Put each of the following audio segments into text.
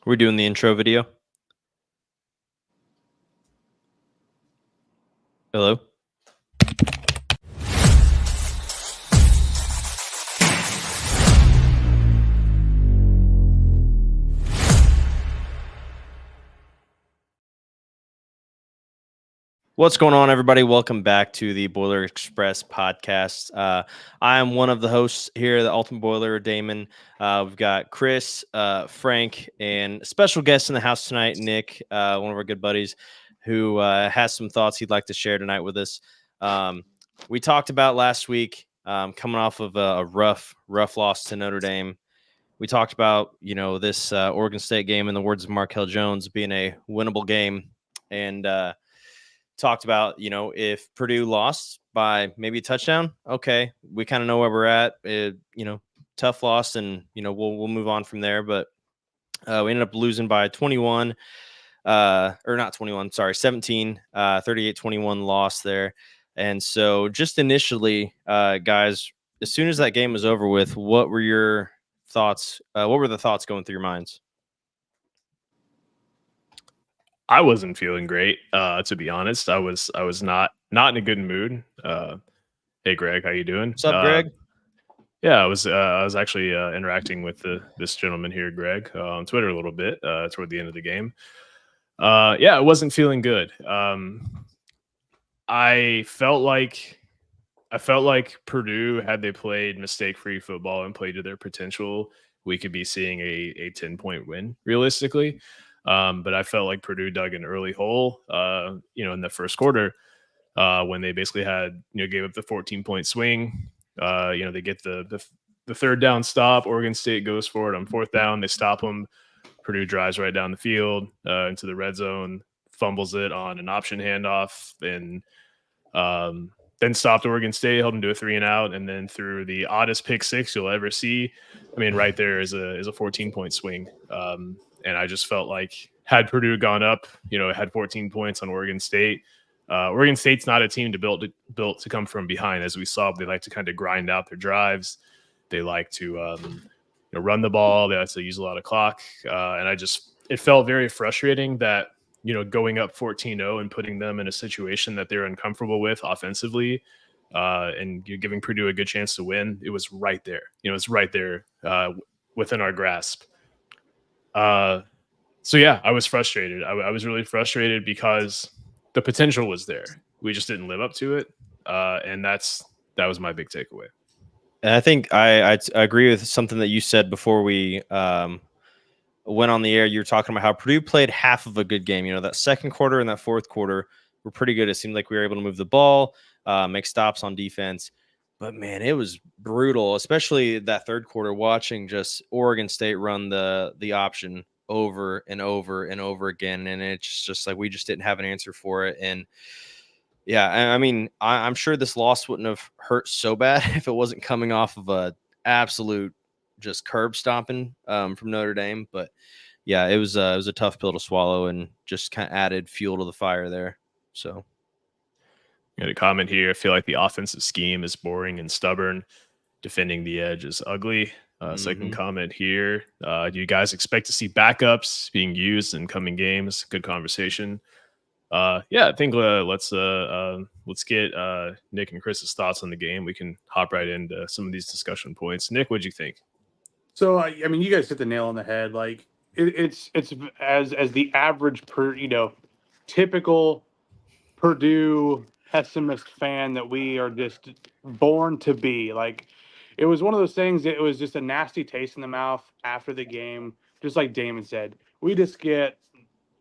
We're doing the intro video. Hello? What's going on, everybody? Welcome back to the Boiler Express podcast. I am one of the hosts here, the Ultimate Boiler, Damon. We've got Chris, Frank, and a special guest in the house tonight, Nick, one of our good buddies, who has some thoughts he'd like to share tonight with us. We talked about last week, coming off of a rough loss to Notre Dame. We talked about, this Oregon State game, in the words of Markel Jones, being a winnable game. And talked about, if Purdue lost by maybe a touchdown, okay, we kind of know where we're at. Tough loss, and we'll move on from there. But we ended up losing by 21, or not 21, sorry, 17, 38-21 loss there. And so just initially, guys, as soon as that game was over with, what were your thoughts? What were the thoughts going through your minds? I wasn't feeling great, to be honest. I was not in a good mood. Hey, Greg, how you doing? What's up, Greg? Yeah, I was actually interacting with this gentleman here, Greg, on Twitter a little bit toward the end of the game. Yeah, I wasn't feeling good. I felt like Purdue, had they played mistake-free football and played to their potential, we could be seeing a 10-point win realistically. But I felt like Purdue dug an early hole, in the first quarter, when they basically had, gave up the 14-point swing. They get the third down stop. Oregon State goes for it on fourth down. They stop them. Purdue drives right down the field into the red zone, fumbles it on an option handoff, and then stopped Oregon State, held them to a 3-and-out, and then threw the oddest pick six you'll ever see. I mean, right there is a 14-point swing. And I just felt like, had Purdue gone up, it had 14 points on Oregon State. Oregon State's not a team built to come from behind, as we saw. They like to kind of grind out their drives. They like to run the ball. They like to use a lot of clock. And it felt very frustrating that, going up 14-0 and putting them in a situation that they're uncomfortable with offensively, and giving Purdue a good chance to win. It was right there. It's right there within our grasp. So yeah, I was frustrated. I was really frustrated because the potential was there. We just didn't live up to it. And that was my big takeaway. And I think I agree with something that you said before we went on the air. You were talking about how Purdue played half of a good game. That second quarter and that fourth quarter were pretty good. It seemed like we were able to move the ball, make stops on defense. But, man, it was brutal, especially that third quarter, watching just Oregon State run the option over and over and over again. And it's just like we just didn't have an answer for it. And, yeah, I mean, I'm sure this loss wouldn't have hurt so bad if it wasn't coming off of a absolute just curb stomping from Notre Dame. But, yeah, it was a tough pill to swallow and just kind of added fuel to the fire there. So. Got a comment here. I feel like the offensive scheme is boring and stubborn. Defending the edge is ugly. Second comment here. Do you guys expect to see backups being used in coming games? Good conversation. Yeah, I think let's get Nick and Chris's thoughts on the game. We can hop right into some of these discussion points. Nick, what'd you think? So I mean, you guys hit the nail on the head. Like it's as the average typical Purdue pessimist fan that we are just born to be. Like, it was one of those things that it was just a nasty taste in the mouth after the game. Just like Damon said, we just get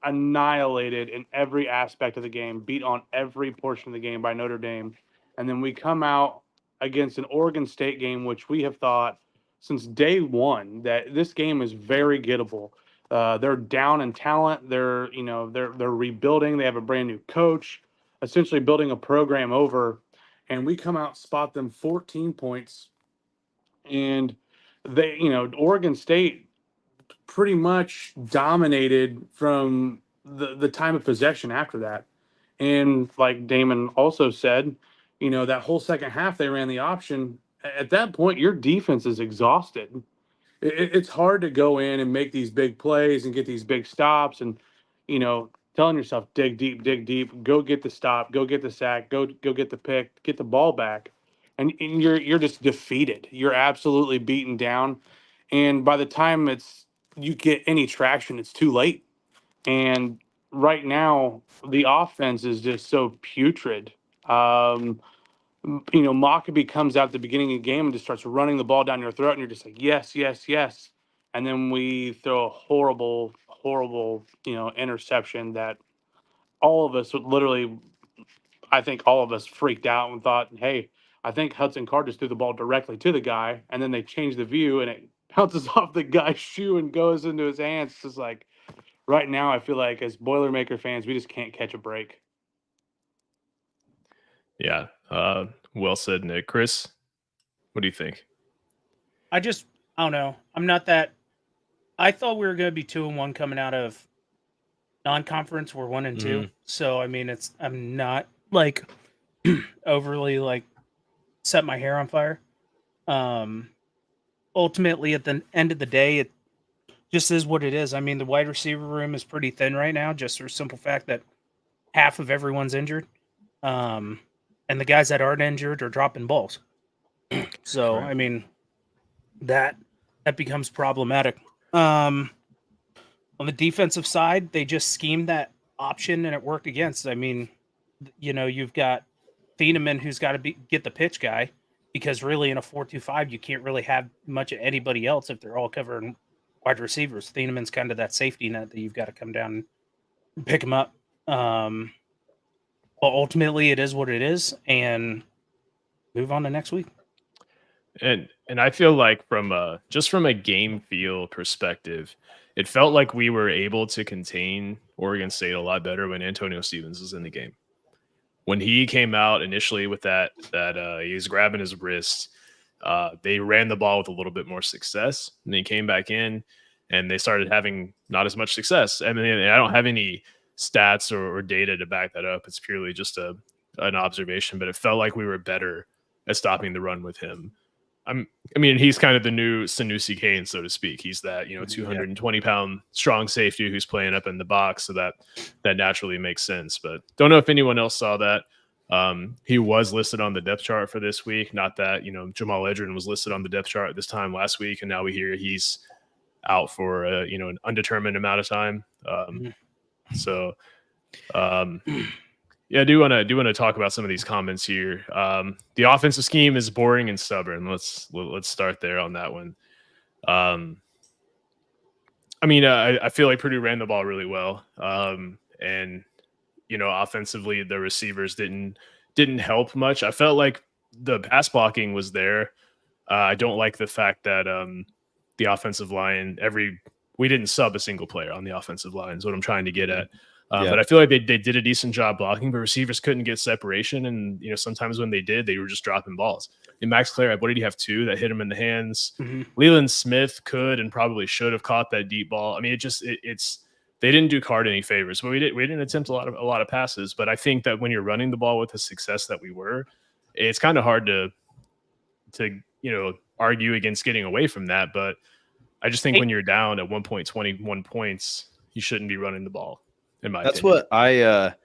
annihilated in every aspect of the game, beat on every portion of the game by Notre Dame. And then we come out against an Oregon State game, which we have thought since day one that this game is very gettable. They're down in talent. They're rebuilding. They have a brand new coach, essentially building a program over, and we come out, spot them 14 points. And they, Oregon State pretty much dominated from the time of possession after that. And like Damon also said, that whole second half they ran the option. At that point, your defense is exhausted. it's hard to go in and make these big plays and get these big stops and, telling yourself, dig deep, go get the stop, go get the sack, go get the pick, get the ball back. And you're just defeated. You're absolutely beaten down. And by the time you get any traction, it's too late. And right now, the offense is just so putrid. Mockaby comes out at the beginning of the game and just starts running the ball down your throat, and you're just like, yes, yes, yes. And then we throw a horrible, horrible, interception that all of us would literally, I think all of us freaked out and thought, hey, I think Hudson Card just threw the ball directly to the guy, and then they changed the view and it bounces off the guy's shoe and goes into his hands. It's just like right now, I feel like as Boilermaker fans, we just can't catch a break. Yeah. Well said, Nick. Chris, what do you think? I don't know. I'm not that. I thought we were going to be 2-1 coming out of non-conference. We're 1-2. So, I mean, I'm not like overly like set my hair on fire. Ultimately, at the end of the day, it just is what it is. I mean, the wide receiver room is pretty thin right now, just for the simple fact that half of everyone's injured. And the guys that aren't injured are dropping balls. So, right. I mean, that becomes problematic. On the defensive side, they just schemed that option and it worked against. I mean, you've got Thieneman who's got to get the pitch guy, because really in a 4-2-5, you can't really have much of anybody else if they're all covering wide receivers. Thieneman's kind of that safety net that you've got to come down and pick him up. But ultimately, it is what it is, and move on to next week. And I feel like from a game feel perspective, it felt like we were able to contain Oregon State a lot better when Antonio Stevens was in the game. When he came out initially with that he was grabbing his wrist, they ran the ball with a little bit more success, and he came back in, and they started having not as much success. I mean, I don't have any stats or data to back that up. It's purely just an observation, but it felt like we were better at stopping the run with him. I mean, he's kind of the new Sanusi Kane, so to speak. He's that 220-pound strong safety who's playing up in the box, so that naturally makes sense. But don't know if anyone else saw that. He was listed on the depth chart for this week. Not that Jamal Edgerton was listed on the depth chart this time last week, and now we hear he's out for an undetermined amount of time. So, yeah, I do want to talk about some of these comments here. The offensive scheme is boring and stubborn. Let's start there on that one. I mean, I feel like Purdue ran the ball really well, and offensively the receivers didn't help much. I felt like the pass blocking was there. I don't like the fact that the offensive line we didn't sub a single player on the offensive line is what I'm trying to get at. But I feel like they did a decent job blocking, but receivers couldn't get separation. And, sometimes when they did, they were just dropping balls. And Max Clare, what did he have, 2 that hit him in the hands? Mm-hmm. Leland Smith could and probably should have caught that deep ball. I mean, they didn't do Card any favors, but we didn't attempt a lot of passes. But I think that when you're running the ball with the success that we were, it's kind of hard to argue against getting away from that. But I just think when you're down at 1.21 points, you shouldn't be running the ball. That's opinion. What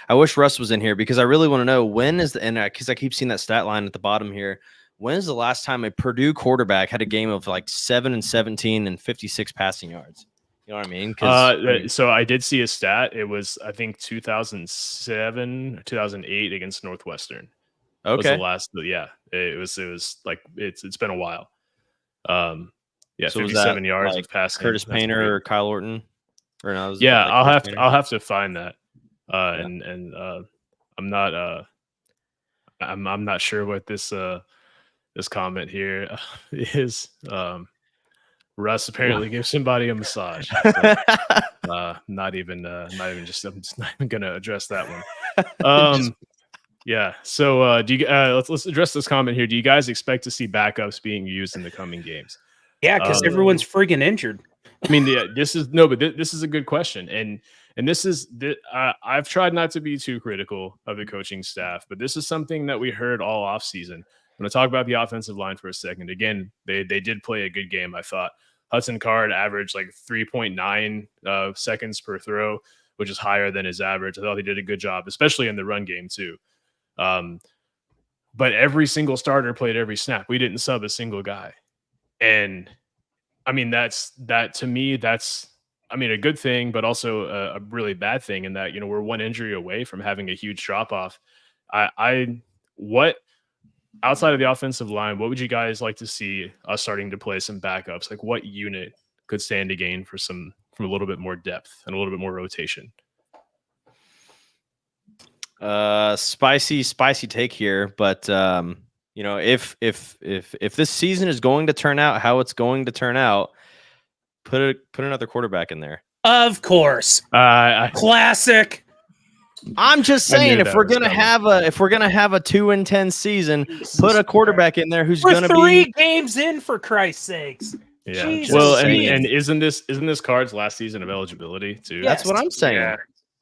I wish Russ was in here, because I really want to know because I keep seeing that stat line at the bottom here. When is the last time a Purdue quarterback had a game of like 7-17 and 56 passing yards? You know what I mean? So I did see a stat. It was, I think, 2007 or 2008 against Northwestern. Okay. Was the last, yeah. It was like it's been a while. Yeah, so 57 yards like of passing. Curtis Painter or Kyle Orton? Or no, yeah, I'll have to find that. And I'm not sure what this comment here is. Russ apparently gives somebody a massage. So, not even I'm just not even gonna address that one. Yeah. So do you let's address this comment here. Do you guys expect to see backups being used in the coming games? Yeah, because everyone's friggin' injured. I mean, this is a good question, and this is I've tried not to be too critical of the coaching staff, but this is something that we heard all off season. going to talk about the offensive line for a second. Again, they did play a good game, I thought. Hudson Card averaged like 3.9 seconds per throw, which is higher than his average. I thought he did a good job, especially in the run game too. But every single starter played every snap. We didn't sub a single guy. And I mean, that to me, that's, I mean, a good thing, but also a really bad thing in that, we're one injury away from having a huge drop off. What outside of the offensive line, what would you guys like to see us starting to play some backups? Like what unit could stand to gain from a little bit more depth and a little bit more rotation? Spicy take here, but if this season is going to turn out how it's going to turn out, put another quarterback in there. Of course. Classic. I'm just saying, if we're gonna have a 2-10 season, put a quarterback in there who's gonna be 3 games in, for Christ's sakes. Yeah. Jesus, well, and isn't this Card's last season of eligibility too? Yes. That's what I'm saying.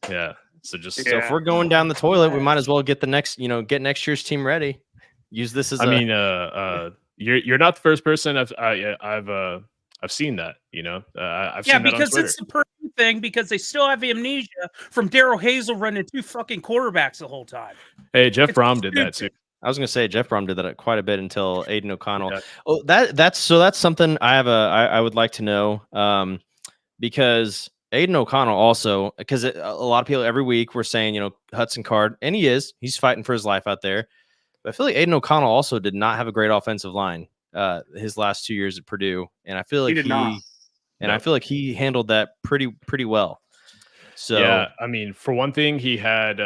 Yeah. So so if we're going down the toilet, we might as well get get next year's team ready. Use this as you're not the first person I've seen that, I've seen that because on Twitter. it's the Purdue thing, because they still have amnesia from Daryl Hazel running 2 fucking quarterbacks the whole time. Hey, Jeff Brom did that too. I was going to say Jeff Brom did that quite a bit until Aiden O'Connell. Yeah. Oh, that's something I would like to know, because Aiden O'Connell also, because a lot of people every week were saying, Hudson Card, and he's fighting for his life out there. But I feel like Aiden O'Connell also did not have a great offensive line his last 2 years at Purdue, and I feel like I feel like he handled that pretty well. So yeah, I mean, for one thing, he had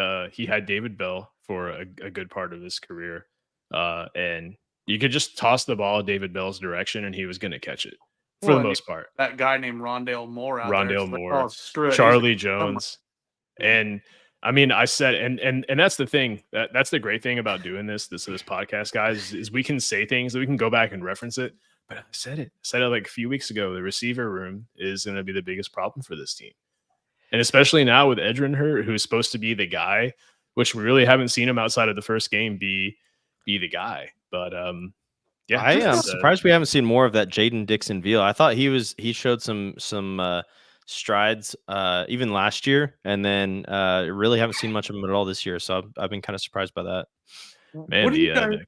David Bell for a good part of his career, and you could just toss the ball David Bell's direction, and he was going to catch it for the most part. That guy named Rondale Moore out there. Rondale Moore, Charlie Jones, and I mean, I said, and that's the thing. That's the great thing about doing this podcast, guys, is we can say things that we can go back and reference it. But I said it like a few weeks ago. The receiver room is going to be the biggest problem for this team, and especially now with Edrin hurt, who's supposed to be the guy, which we really haven't seen him outside of the first game be the guy. But yeah, I am surprised we haven't seen more of that Jaden Dixon-Veal. I thought he showed some strides even last year, and then really haven't seen much of him at all this year. So I've been kind of surprised by that. Man, the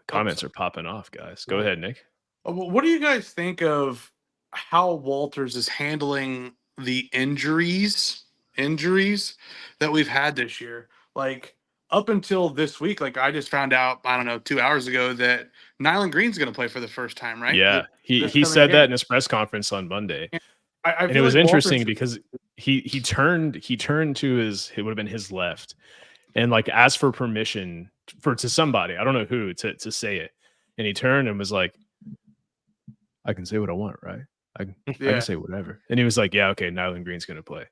comments are popping off, guys. Go ahead, Nick. What do you guys think of how Walters is handling the injuries that we've had this year? Like up until this week, like I just found out, I don't know, 2 hours ago that Nyland Green's going to play for the first time, right? Yeah, he said that in his press conference on Monday. And it was interesting because he turned to his, it would have been his left, and like asked for permission to somebody, I don't know who, to say it. And he turned and was like, I can say what I want, right? I can say whatever. And he was like, yeah, okay, Nyland Green's going to play.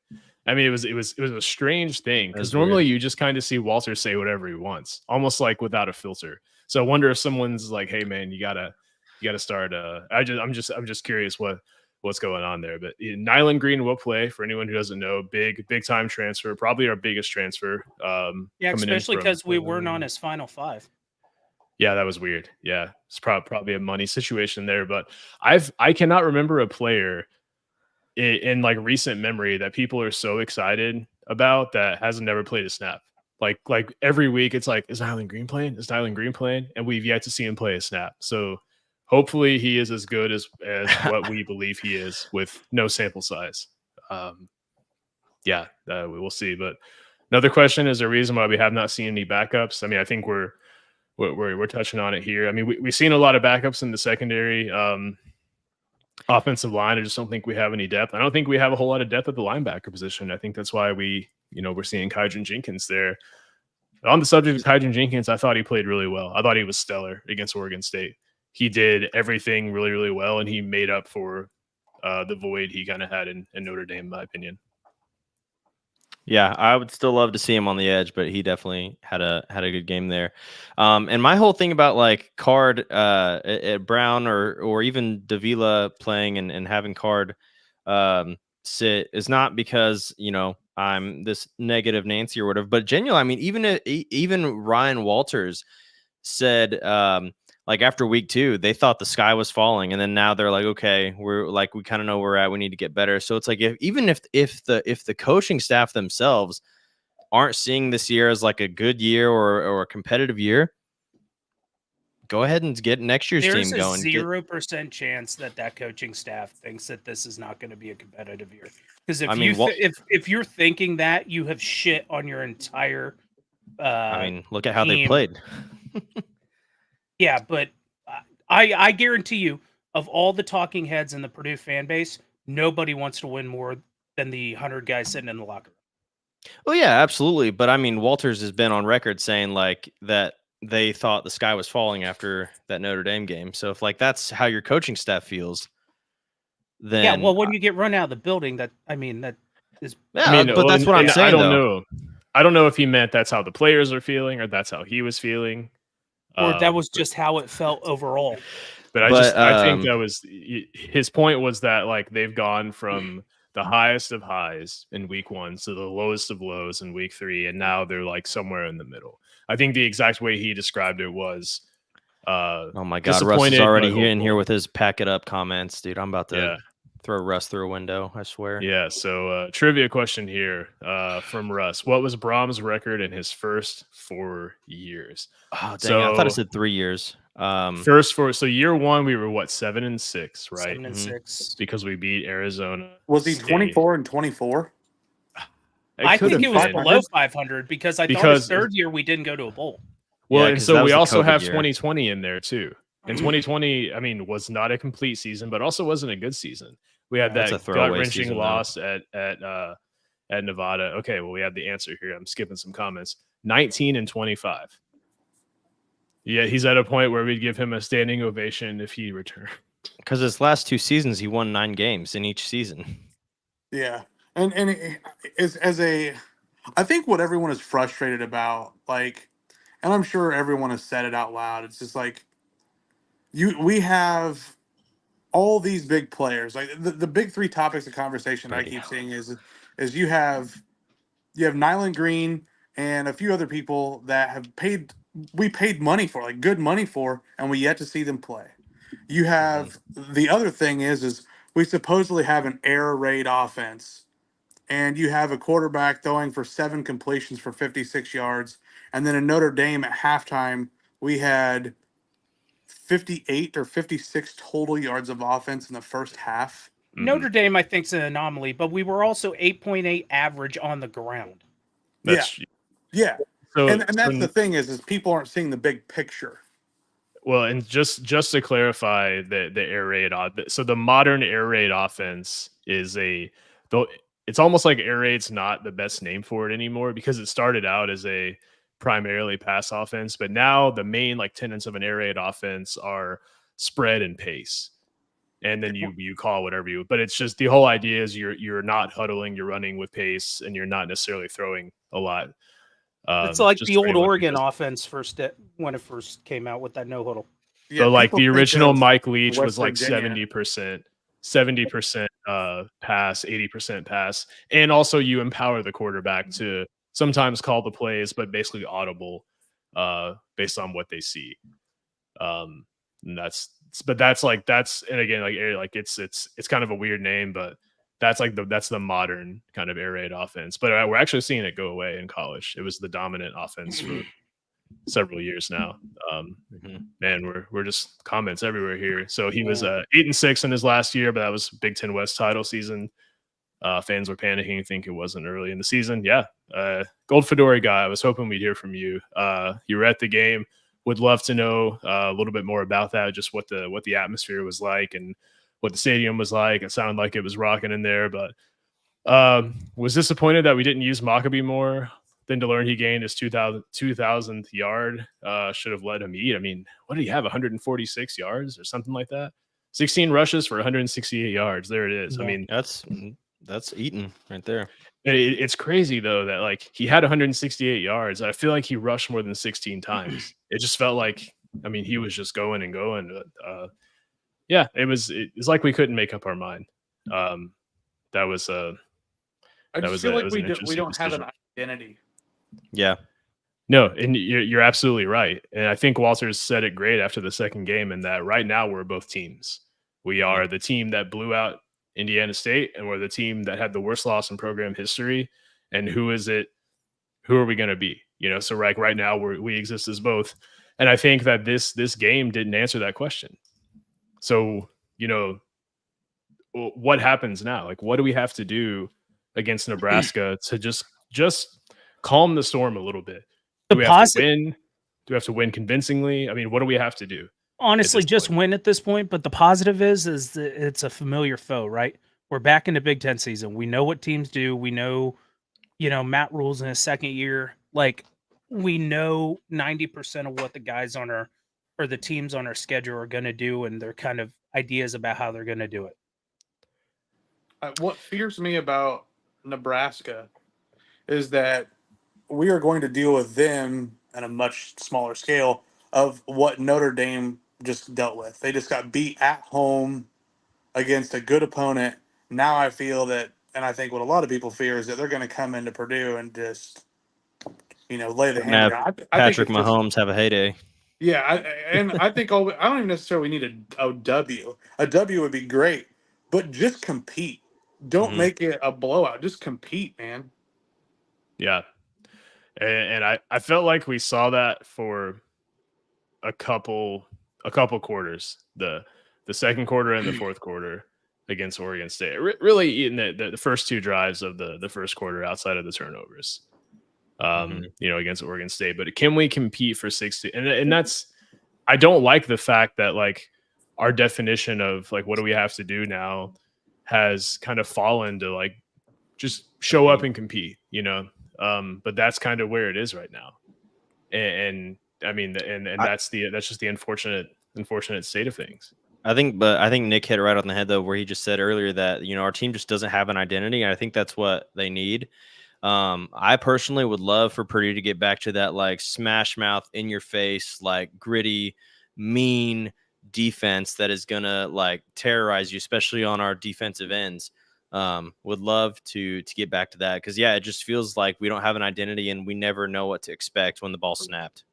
I mean, it was a strange thing, because normally you just kind of see Walter say whatever he wants, almost like without a filter. So I wonder if someone's like, hey man, you gotta start. I'm just curious what's going on there. But Nyland Green will play, for anyone who doesn't know. Big time transfer, probably our biggest transfer. Especially because we weren't on his final 5. Yeah, that was weird. Yeah, it's probably a money situation there. But I cannot remember a player in like recent memory that people are so excited about that hasn't never played a snap. Like every week it's like, is Nyland Green playing? Is Nyland Green playing? And we've yet to see him play a snap. So hopefully he is as good as what we believe he is with no sample size. We will see. But another question is a reason why we have not seen any backups. I mean, I think we're touching on it here. I mean, we've seen a lot of backups in the secondary offensive line. I just don't think we have any depth. I don't think we have a whole lot of depth at the linebacker position. I think that's why we're seeing Kydron Jenkins there. On the subject of Kydron Jenkins, I thought he played really well. I thought he was stellar against Oregon State. He did everything really, really well, and he made up for the void he kind of had in Notre Dame, in my opinion. Yeah, I would still love to see him on the edge, but he definitely had a good game there. And my whole thing about like Card at Brown or even Davila playing and having Card sit is not because I'm this negative Nancy or whatever, but genuinely, I mean, even Ryan Walters said like after week 2, they thought the sky was falling, and then now they're like, okay, we're like, we kind of know where we're at. We need to get better. So it's like if the coaching staff themselves aren't seeing this year as like a good year or a competitive year, go ahead and get next year's There's team a going. 0% chance that coaching staff thinks that this is not going to be a competitive year. Because if I mean, if you're thinking that, you have shit on your entire. I mean, look at how they team. played. Yeah, but I guarantee you, of all the talking heads in the Purdue fan base, nobody wants to win more than the 100 guys sitting in the locker room. Oh yeah, absolutely. But I mean, Walters has been on record saying like that they thought the sky was falling after that Notre Dame game. So if like that's how your coaching staff feels, then Yeah, well, when you get run out of the building, that is. yeah, I mean, but that's what I'm saying. I don't though. know. I don't know if he meant that's how the players are feeling or that's how he was feeling. Or that was just how it felt overall. But I think that was his point, was that like they've gone from the highest of highs in week 1 to the lowest of lows in week 3, and now they're like somewhere in the middle. I think the exact way he described it was oh my god, Russ is already in here with his pack it up comments, dude. I'm about to throw Russ through a window, I swear. Yeah, so trivia question here from Russ. What was Brahms' record in his first 4 years? Oh, dang, I thought it said 3 years. So year 1 we were what, 7-6, right? 7-6 because we beat Arizona. Was he 24-24? I think it was below 500 because I thought his third year we didn't go to a bowl. Well, and so we also have 2020 in there too. And 2020, I mean, was not a complete season, but also wasn't a good season. We had that gut-wrenching loss at Nevada. Okay, well, we have the answer here. I'm skipping some comments. 19-25. Yeah, he's at a point where we'd give him a standing ovation if he returned. Because his last 2 seasons, he won 9 games in each season. Yeah, and I think what everyone is frustrated about, like, and I'm sure everyone has said it out loud. It's just like we have all these big players. Like the big 3 topics of conversation I keep seeing is you have Nyland Green and a few other people that we paid money for, like good money for, and we yet to see them play. You have the other thing is we supposedly have an air raid offense, and you have a quarterback throwing for 7 completions for 56 yards, and then in Notre Dame at halftime we had 58 or 56 total yards of offense in the first half. Notre Dame, I think, is an anomaly, but we were also 8.8 average on the ground. Yeah. So, and that's the thing is people aren't seeing the big picture. Well, and just to clarify the air raid, so the modern air raid offense is it's almost like air raid's not the best name for it anymore, because it started out as a primarily pass offense, but now the main like tenets of an air raid offense are spread and pace, and then you call whatever you. But it's just the whole idea is you're not huddling, you're running with pace, and you're not necessarily throwing a lot. It's like the old Oregon offense when it first came out with that no huddle. So like the original Mike Leach was like 70%, 70% pass, 80% pass, and also you empower the quarterback to sometimes call the plays, but basically audible based on what they see. And that's and again, like it's kind of a weird name, but that's the modern kind of air raid offense. But we're actually seeing it go away in college. It was the dominant offense for several years now. Man, we're just comments everywhere here. So he was 8-6 in his last year, but that was Big Ten West title season. Fans were panicking. I think it wasn't early in the season. Yeah. Gold Fedora guy, I was hoping we'd hear from you. You were at the game. Would love to know a little bit more about that, just what the atmosphere was like and what the stadium was like. It sounded like it was rocking in there, but was disappointed that we didn't use Maccabee more. Then to learn he gained his 2,000th yard. Should have let him eat. I mean, what did he have? 146 yards or something like that? 16 rushes for 168 yards. There it is. Yeah. I mean, that's eating right there. It's crazy though that like he had 168 yards. I feel like he rushed more than 16 times. It just felt like, I mean, he was just going and going. Yeah, it's like we couldn't make up our mind. I just feel like we don't have an identity. Yeah. No, and you're absolutely right. And I think Walters said it great after the second game, in that right now we're both teams. We are the team that blew out Indiana State, and we're the team that had the worst loss in program history. And who is it? Who are we going to be? So right now we exist as both. And I think that this game didn't answer that question. So, what happens now? Like, what do we have to do against Nebraska to just calm the storm a little bit? Do we have to win? Do we have to win convincingly? I mean, what do we have to do? Honestly, just win at this point. But the positive is that it's a familiar foe, right? We're back into Big Ten season. We know what teams do. We know, Matt Rule's in his second year. Like, we know 90% of what the guys or the teams on our schedule are going to do, and their kind of ideas about how they're going to do it. What fears me about Nebraska is that we are going to deal with them on a much smaller scale of what Notre Dame just dealt with. They just got beat at home against a good opponent. Now I feel that, and I think what a lot of people fear is that they're going to come into Purdue and just, lay the hammer down. Patrick Mahomes have a heyday. Yeah, I think I don't even necessarily need a W. A W would be great, but just compete. Don't make it a blowout. Just compete, man. Yeah. And I felt like we saw that for a couple quarters, the second quarter and the fourth quarter against Oregon State. Really in the first two drives of the first quarter outside of the turnovers, against Oregon State. But can we compete for 60? And that's, I don't like the fact that like our definition of like what do we have to do now has kind of fallen to like just show up and compete, but that's kind of where it is right now. And I mean, that's just the unfortunate state of things. I think Nick hit it right on the head though, where he just said earlier that, our team just doesn't have an identity. And I think that's what they need. I personally would love for Purdue to get back to that, like smash mouth in your face, like gritty, mean defense that is going to like terrorize you, especially on our defensive ends. Would love to get back to that. Cause it just feels like we don't have an identity and we never know what to expect when the ball snapped.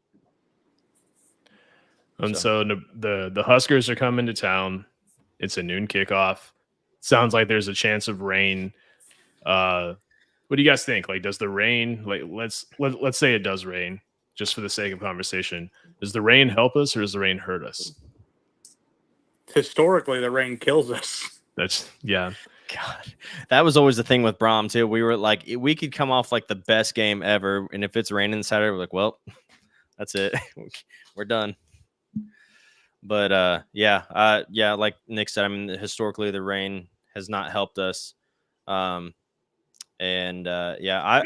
And so the Huskers are coming to town. It's a noon kickoff. Sounds like there's a chance of rain. What do you guys think? Like, does the rain, like, let's say it does rain, just for the sake of conversation. Does the rain help us or does the rain hurt us? Historically, the rain kills us. Yeah. God, that was always the thing with Brom too. We were like, we could come off like the best game ever, and if it's raining Saturday, we're like, well, that's it, we're done. But like Nick said, I mean, historically the rain has not helped us. I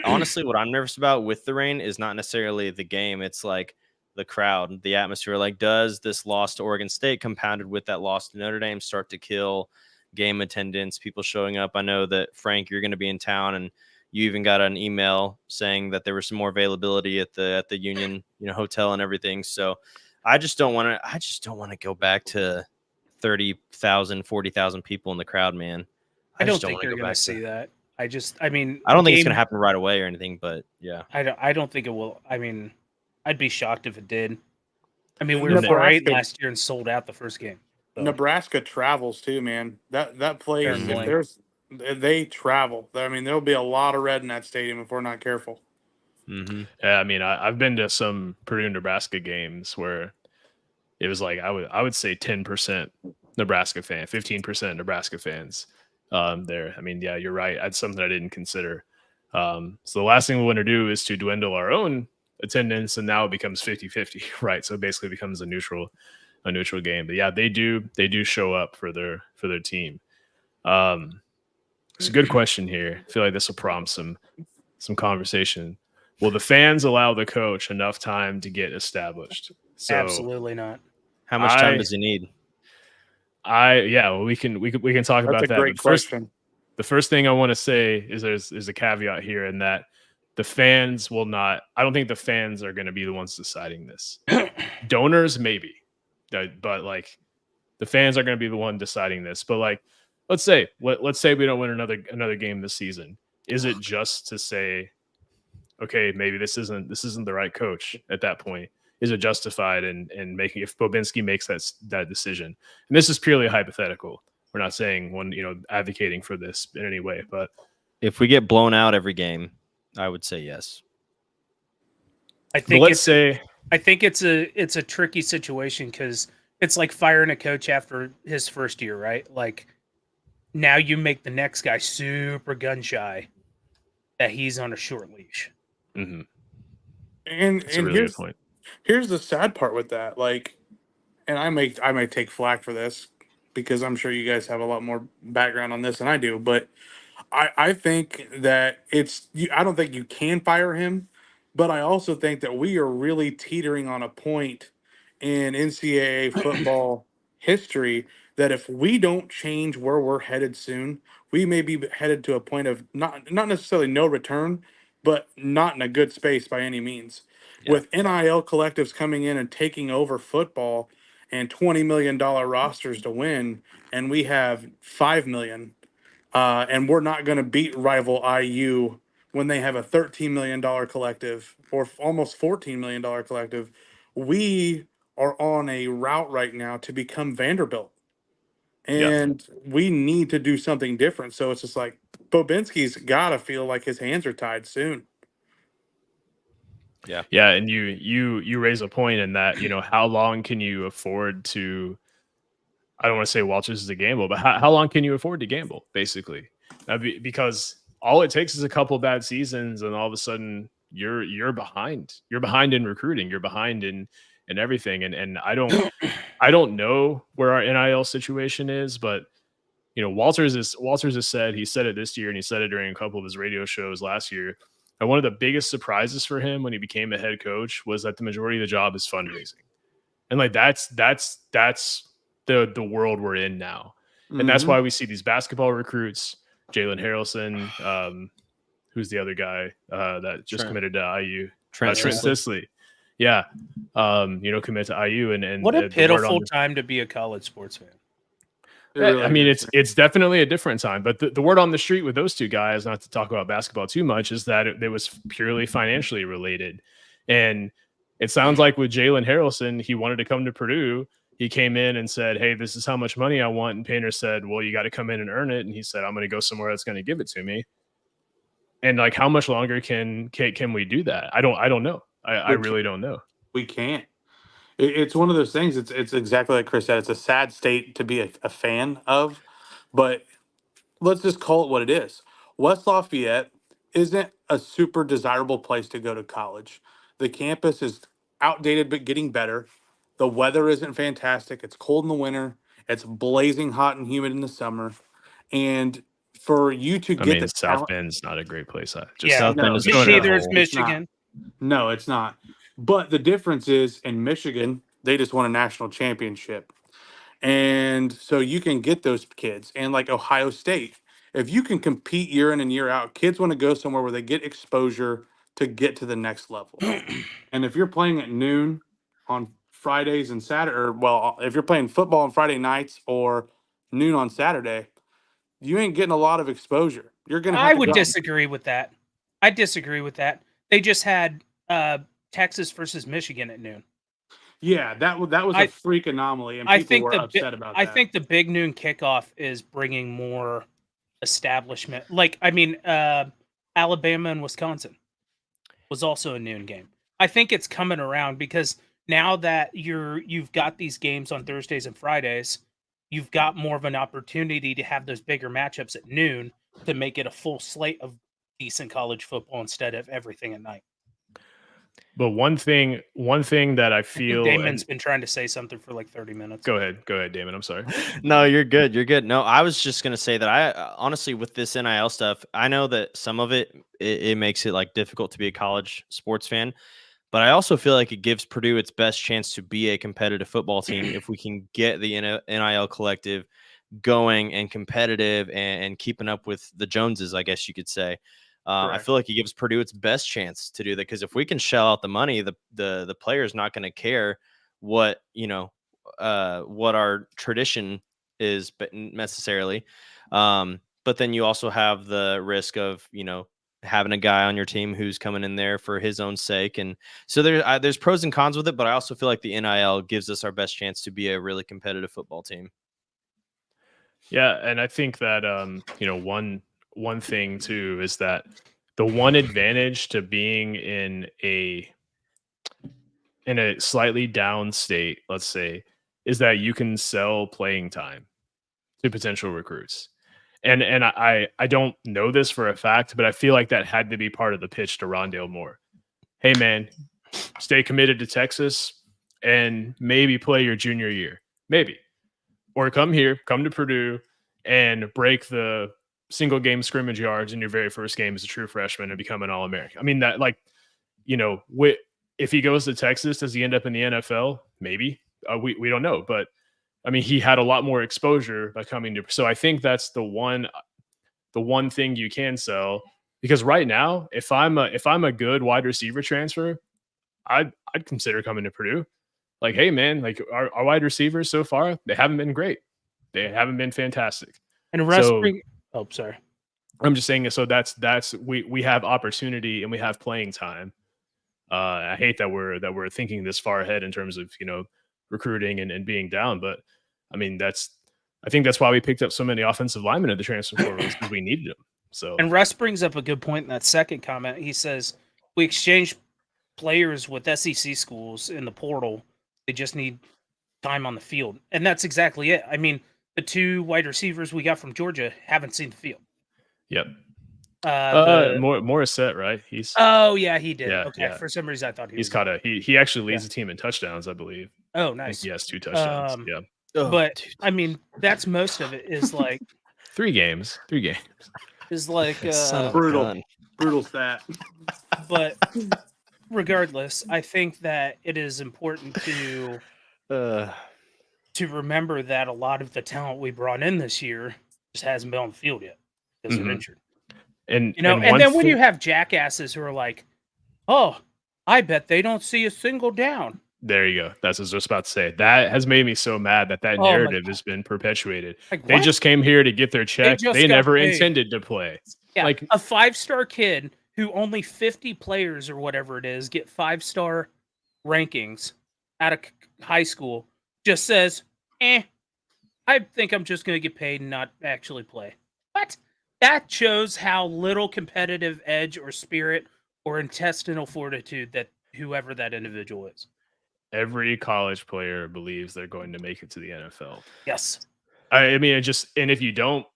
honestly, what I'm nervous about with the rain is not necessarily the game. It's like the crowd, the atmosphere. Like, does this loss to Oregon State compounded with that loss to Notre Dame start to kill game attendance, people showing up? I know that Frank, you're going to be in town, and you even got an email saying that there was some more availability at the Union, hotel and everything. So I just don't want to go back to 30,000, 40,000 people in the crowd, man. I don't think you're going to see that. I don't think it's going to happen right away or anything, but yeah. I don't think it will. I mean, I'd be shocked if it did. I mean, we were 4-8 last year and sold out the first game. So. Nebraska travels too, man. That place, they travel. I mean, there'll be a lot of red in that stadium if we're not careful. Mm-hmm. Yeah, I mean, I've been to some Purdue Nebraska games where it was like I would say 10% Nebraska fan, 15% Nebraska fans there. I mean, yeah, you're right. That's something I didn't consider. So the last thing we want to do is to dwindle our own attendance, and now it becomes 50-50, right? So it basically becomes a neutral game. But yeah, they do show up for their team. It's a good question here. I feel like this will prompt some conversation. Will the fans allow the coach enough time to get established? So, absolutely not. How much time does he need? We can talk about that. That's a great question. The first thing I want to say is there's a caveat here in that the fans will not. I don't think the fans are going to be the ones deciding this. Donors maybe, but like the fans are going to be the one deciding this. But like, let's say we don't win another game this season. Is it just to say, okay, maybe this isn't the right coach at that point. Is it justified in making, if Bobinski makes that decision? And this is purely hypothetical. We're not saying advocating for this in any way, but if we get blown out every game, I would say yes. I think let's say I think it's a tricky situation because it's like firing a coach after his first year, right? Like now you make the next guy super gun shy that he's on a short leash. mm-hmm. And That's a really good point. Here's the sad part with that, like, and I may take flack for this because I'm sure you guys have a lot more background on this than I do, but I think that I don't think you can fire him, but I also think that we are really teetering on a point in NCAA football history that if we don't change where we're headed soon, we may be headed to a point of not necessarily no return, but not in a good space by any means. Yeah. With NIL collectives coming in and taking over football and $20 million rosters to win, and we have 5 million. And we're not going to beat rival IU when they have a $13 million collective or almost $14 million collective. We are on a route right now to become Vanderbilt. And we need to do something different. So it's just like Bobinski's got to feel like his hands are tied soon. Yeah, and you raise a point in that, how long can you afford to, I don't want to say Walters is a gamble, but how long can you afford to gamble, basically? Because all it takes is a couple bad seasons, and all of a sudden you're behind. You're behind in recruiting. You're behind in everything. And I don't know where our NIL situation is, but Walters has said, he said it this year, and he said it during a couple of his radio shows last year. And one of the biggest surprises for him when he became a head coach was that the majority of the job is fundraising, and like that's the world we're in now. And that's why we see these basketball recruits, Jalen Harrelson, who's the other guy that just committed to IU, Trent Sisley. Yeah. Commit to IU. And what a pitiful time to be a college sports fan. I mean, it's definitely a different time, but the word on the street with those two guys, not to talk about basketball too much, is that it was purely financially related. And it sounds like with Jalen Harrelson, he wanted to come to Purdue. He came in and said, hey, this is how much money I want. And Painter said, well, you got to come in and earn it. And he said, I'm going to go somewhere that's going to give it to me. And like, how much longer can we do that? I don't know. I really don't know. We can't. It's one of those things. It's exactly like Chris said. It's a sad state to be a fan of, but let's just call it what it is. West Lafayette isn't a super desirable place to go to college. The campus is outdated but getting better. The weather isn't fantastic. It's cold in the winter. It's blazing hot and humid in the summer. And for you to get the South talent, Bend's not a great place. South Bend is neither is Michigan. No, it's not. But the difference is in Michigan, they just won a national championship. And so you can get those kids. And like Ohio State, if you can compete year in and year out, kids want to go somewhere where they get exposure to get to the next level. And if you're playing at noon on Fridays and Saturday, or well, if you're playing football on Friday nights or noon on Saturday, you ain't getting a lot of exposure. You're gonna. I would disagree with that. I disagree with that. They just had Texas versus Michigan at noon. Yeah, that was a freak anomaly, and people were upset about that. I think the big noon kickoff is bringing more establishment. Like, I mean, Alabama and Wisconsin was also a noon game. I think it's coming around because now that you've got these games on Thursdays and Fridays, you've got more of an opportunity to have those bigger matchups at noon to make it a full slate of decent college football instead of everything at night. But one thing that I feel Damon's been trying to say something for like 30 minutes. Go ahead, Damon. I'm sorry. No, you're good. No, I was just gonna say that I honestly, with this NIL stuff, I know that some of it makes it like difficult to be a college sports fan, but I also feel like it gives Purdue its best chance to be a competitive football team if we can get the NIL collective going and competitive and keeping up with the Joneses, I guess you could say. I feel like it gives Purdue its best chance to do that, because if we can shell out the money, the player's not going to care what what our tradition is, but necessarily. But then you also have the risk of having a guy on your team who's coming in there for his own sake. And so there's pros and cons with it, but I also feel like the NIL gives us our best chance to be a really competitive football team. Yeah, and I think that one thing too is that the one advantage to being in a slightly down state, let's say, is that you can sell playing time to potential recruits. And I don't know this for a fact, but I feel like that had to be part of the pitch to Rondale Moore. Hey man, stay committed to Texas and maybe play your junior year. Maybe. Or come to Purdue and break the single game scrimmage yards in your very first game as a true freshman and become an All-American. I mean, that, like, if he goes to Texas, does he end up in the NFL? Maybe. We don't know. But, I mean, he had a lot more exposure by coming to – so I think that's the one thing you can sell. Because right now, if I'm a good wide receiver transfer, I'd consider coming to Purdue. Like, hey, man, like our wide receivers so far, they haven't been great. They haven't been fantastic. And sorry. I'm just saying, so that's we have opportunity and we have playing time. I hate that we're thinking this far ahead in terms of recruiting and being down, but I mean I think that's why we picked up so many offensive linemen at the transfer portal, because we needed them. So, and Russ brings up a good point in that second comment. He says we exchanged players with SEC schools in the portal. They just need time on the field, and that's exactly it. I mean, the two wide receivers we got from Georgia haven't seen the field. Yep. Morissette, right? Oh yeah, he did. Yeah, okay. yeah. For some reason, I thought he actually leads the team in touchdowns, I believe. Oh, nice. He has 2 touchdowns. Yeah. But I mean, that's most of it. Is like 3 games. Is like brutal stat. But regardless, I think that it is important to remember that a lot of the talent we brought in this year just hasn't been on the field yet because they're injured. And when you have jackasses who are like, "Oh, I bet they don't see a single down." There you go. That's what I was just about to say. That has made me so mad that narrative has been perpetuated. Like, they just came here to get their check. They never intended to play. Yeah, like a 5-star kid who only 50 players or whatever it is get 5-star rankings out of high school just says, I think I'm just going to get paid and not actually play. What? That shows how little competitive edge or spirit or intestinal fortitude that whoever that individual is. Every college player believes they're going to make it to the NFL. Yes. I mean, and if you don't,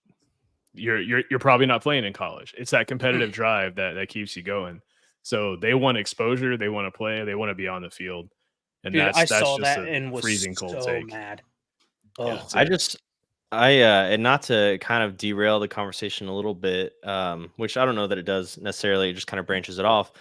you're probably not playing in college. It's that competitive drive that keeps you going. So they want exposure, they want to play, they want to be on the field. And dude, that's I saw just that a and was freezing cold so take. mad. Yeah, and not to kind of derail the conversation a little bit, which I don't know that it does necessarily, it just kind of branches it off.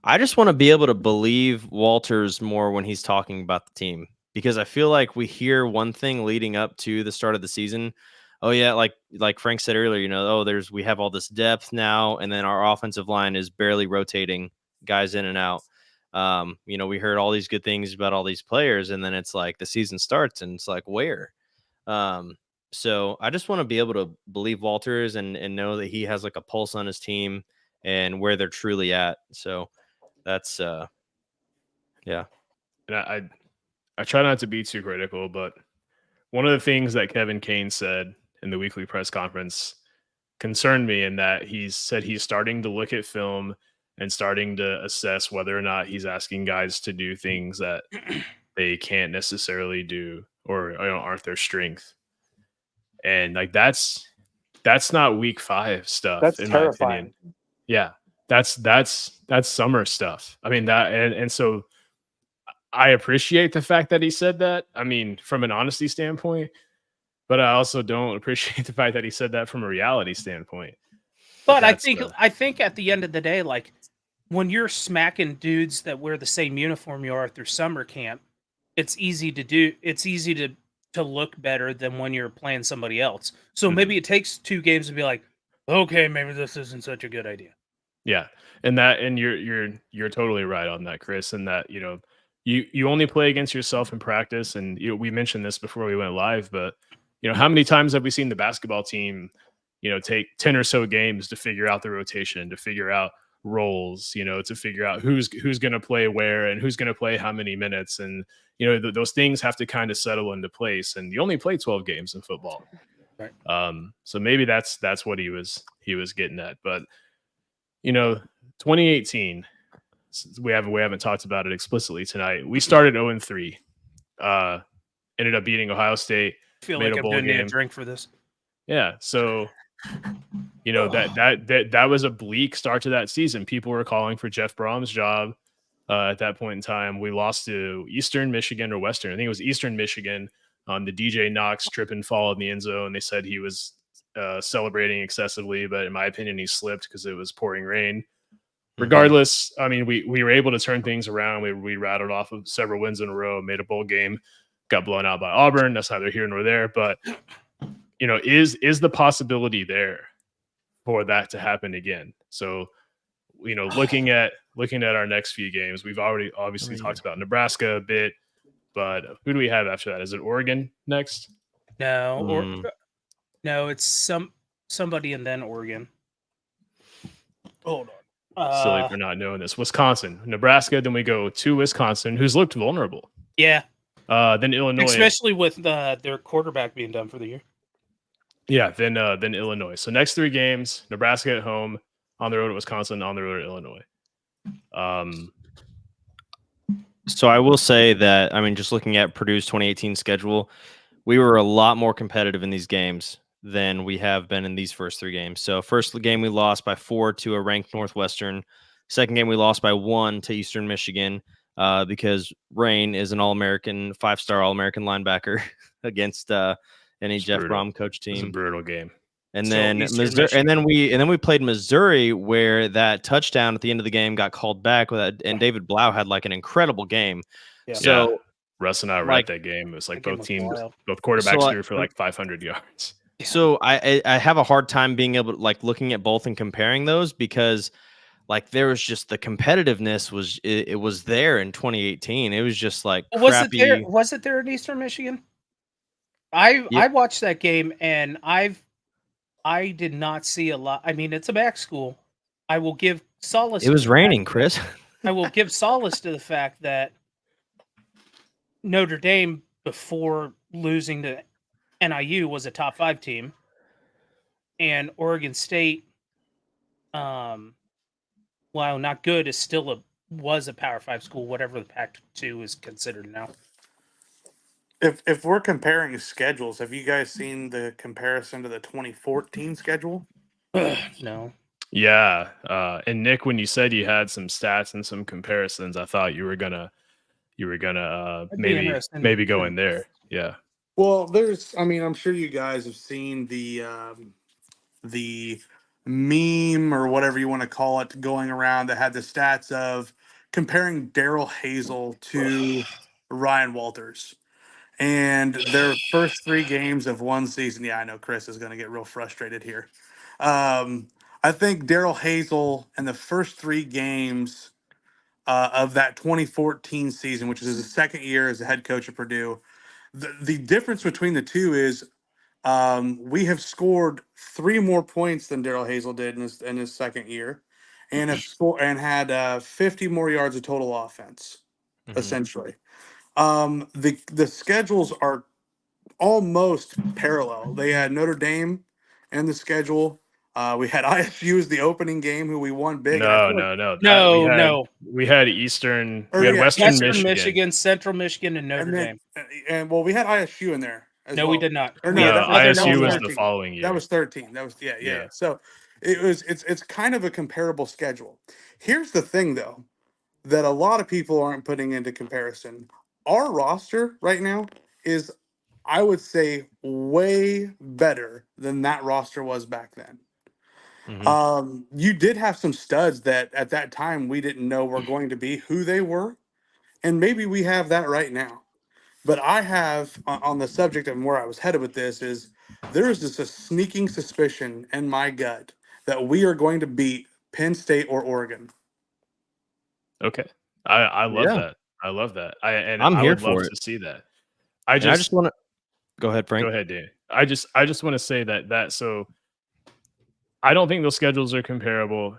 I just want to be able to believe Walters more when he's talking about the team, because I feel like we hear one thing leading up to the start of the season. Oh yeah, like Frank said earlier, we have all this depth now, and then our offensive line is barely rotating guys in and out. We heard all these good things about all these players, and then it's like the season starts and it's like, where? So I just want to be able to believe Walters and know that he has like a pulse on his team and where they're truly at. So that's yeah. And I try not to be too critical, but one of the things that Kevin Kane said in the weekly press conference concerned me, in that he said he's starting to look at film and starting to assess whether or not he's asking guys to do things that they can't necessarily do or aren't their strength. And like that's not week 5 stuff. That's in terrifying. my opinion. Yeah. That's summer stuff. I mean, that and so I appreciate the fact that he said that. I mean, from an honesty standpoint, but I also don't appreciate the fact that he said that from a reality standpoint. But I think at the end of the day, like when you're smacking dudes that wear the same uniform you are through summer camp, it's easy to do. It's easy to look better than when you're playing somebody else. So maybe it takes 2 games to be like, okay, maybe this isn't such a good idea. Yeah, and you're totally right on that, Chris. And that you only play against yourself in practice, and we mentioned this before we went live, but how many times have we seen the basketball team take 10 or so games to figure out the rotation, to figure out roles, to figure out who's going to play where and who's going to play how many minutes. And, those things have to kind of settle into place. And you only play 12 games in football. Right. So maybe that's what he was getting at. But, 2018, we haven't talked about it explicitly tonight. We started 0-3, ended up beating Ohio State. I feel made like a I'm bowl going to need a game. drink for this. Yeah. So, that was a bleak start to that season. People were calling for Jeff Brom's job at that point in time. We lost to Eastern Michigan or Western. I think it was Eastern Michigan on the DJ Knox trip and fall in the end zone. They said he was celebrating excessively, but in my opinion, he slipped because it was pouring rain. Regardless, I mean, we were able to turn things around. We rattled off of several wins in a row, made a bowl game, got blown out by Auburn. That's neither here nor there. But, is the possibility there for that to happen again? So, looking at our next few games, we've already obviously talked about Nebraska a bit, but who do we have after that? Is it Oregon next? No, no, it's somebody and then Oregon. Hold on. Silly for not knowing this. Wisconsin, Nebraska, then we go to Wisconsin, who's looked vulnerable. Yeah. Then Illinois, especially with their quarterback being done for the year. Yeah, then Illinois. So next 3 games: Nebraska at home, on the road at Wisconsin, on the road at Illinois. So I will say that, I mean, just looking at Purdue's 2018 schedule, we were a lot more competitive in these games than we have been in these first 3 games. So first game we lost by 4 to a ranked Northwestern. Second game we lost by 1 to Eastern Michigan because Rain is an All-American, 5-star All-American linebacker against any Jeff Brom coach team. It was a brutal game. And then Missouri, and then we played Missouri, where that touchdown at the end of the game got called back and David Blau had like an incredible game. Yeah. So Russ and I were at that game. It was like both quarterbacks threw for like 500 yards. So I have a hard time being able to looking at both and comparing those because there was just the competitiveness was there in 2018. It was just crappy. Was it there in Eastern Michigan? I watched that game and I did not see a lot. I mean, it's a back school. I will give solace. It was raining, Chris. I will give solace to the fact that Notre Dame, before losing to NIU, was a top 5 team, and Oregon State, while not good, is still was a Power 5 school, whatever the Pac-2 is considered now. If we're comparing schedules, have you guys seen the comparison to the 2014 schedule? No. Yeah, and Nick, when you said you had some stats and some comparisons, I thought you were gonna maybe go in there. Yeah. Well, I'm sure you guys have seen the meme or whatever you want to call it going around that had the stats of comparing Daryl Hazel to Ryan Walters. And their first 3 games of one season. Yeah, I know Chris is going to get real frustrated here. I think Daryl Hazel in the first 3 games of that 2014 season, which is his second year as a head coach at Purdue, the difference between the two is we have scored 3 more points than Daryl Hazel did in his second year, and had 50 more yards of total offense, essentially. The schedules are almost parallel. They had Notre Dame in the schedule. We had ISU as the opening game, who we won big. No. We had Eastern. We had Western Michigan, Central Michigan, and Notre Dame. And we had ISU in there. We did not. Or ISU was the following year. That was 13. That was yeah. So it's kind of a comparable schedule. Here's the thing, though, that a lot of people aren't putting into comparison. Our roster right now is, I would say, way better than that roster was back then. You did have some studs that at that time we didn't know were going to be who they were, and maybe we have that right now. But I have, on the subject of where I was headed with this, is there is just a sneaking suspicion in my gut that we are going to beat Penn State or Oregon. Okay, I love that. I love that. I'm here for it to see that. I just want to go ahead, Frank. Go ahead, Danny. I just want to say that so I don't think those schedules are comparable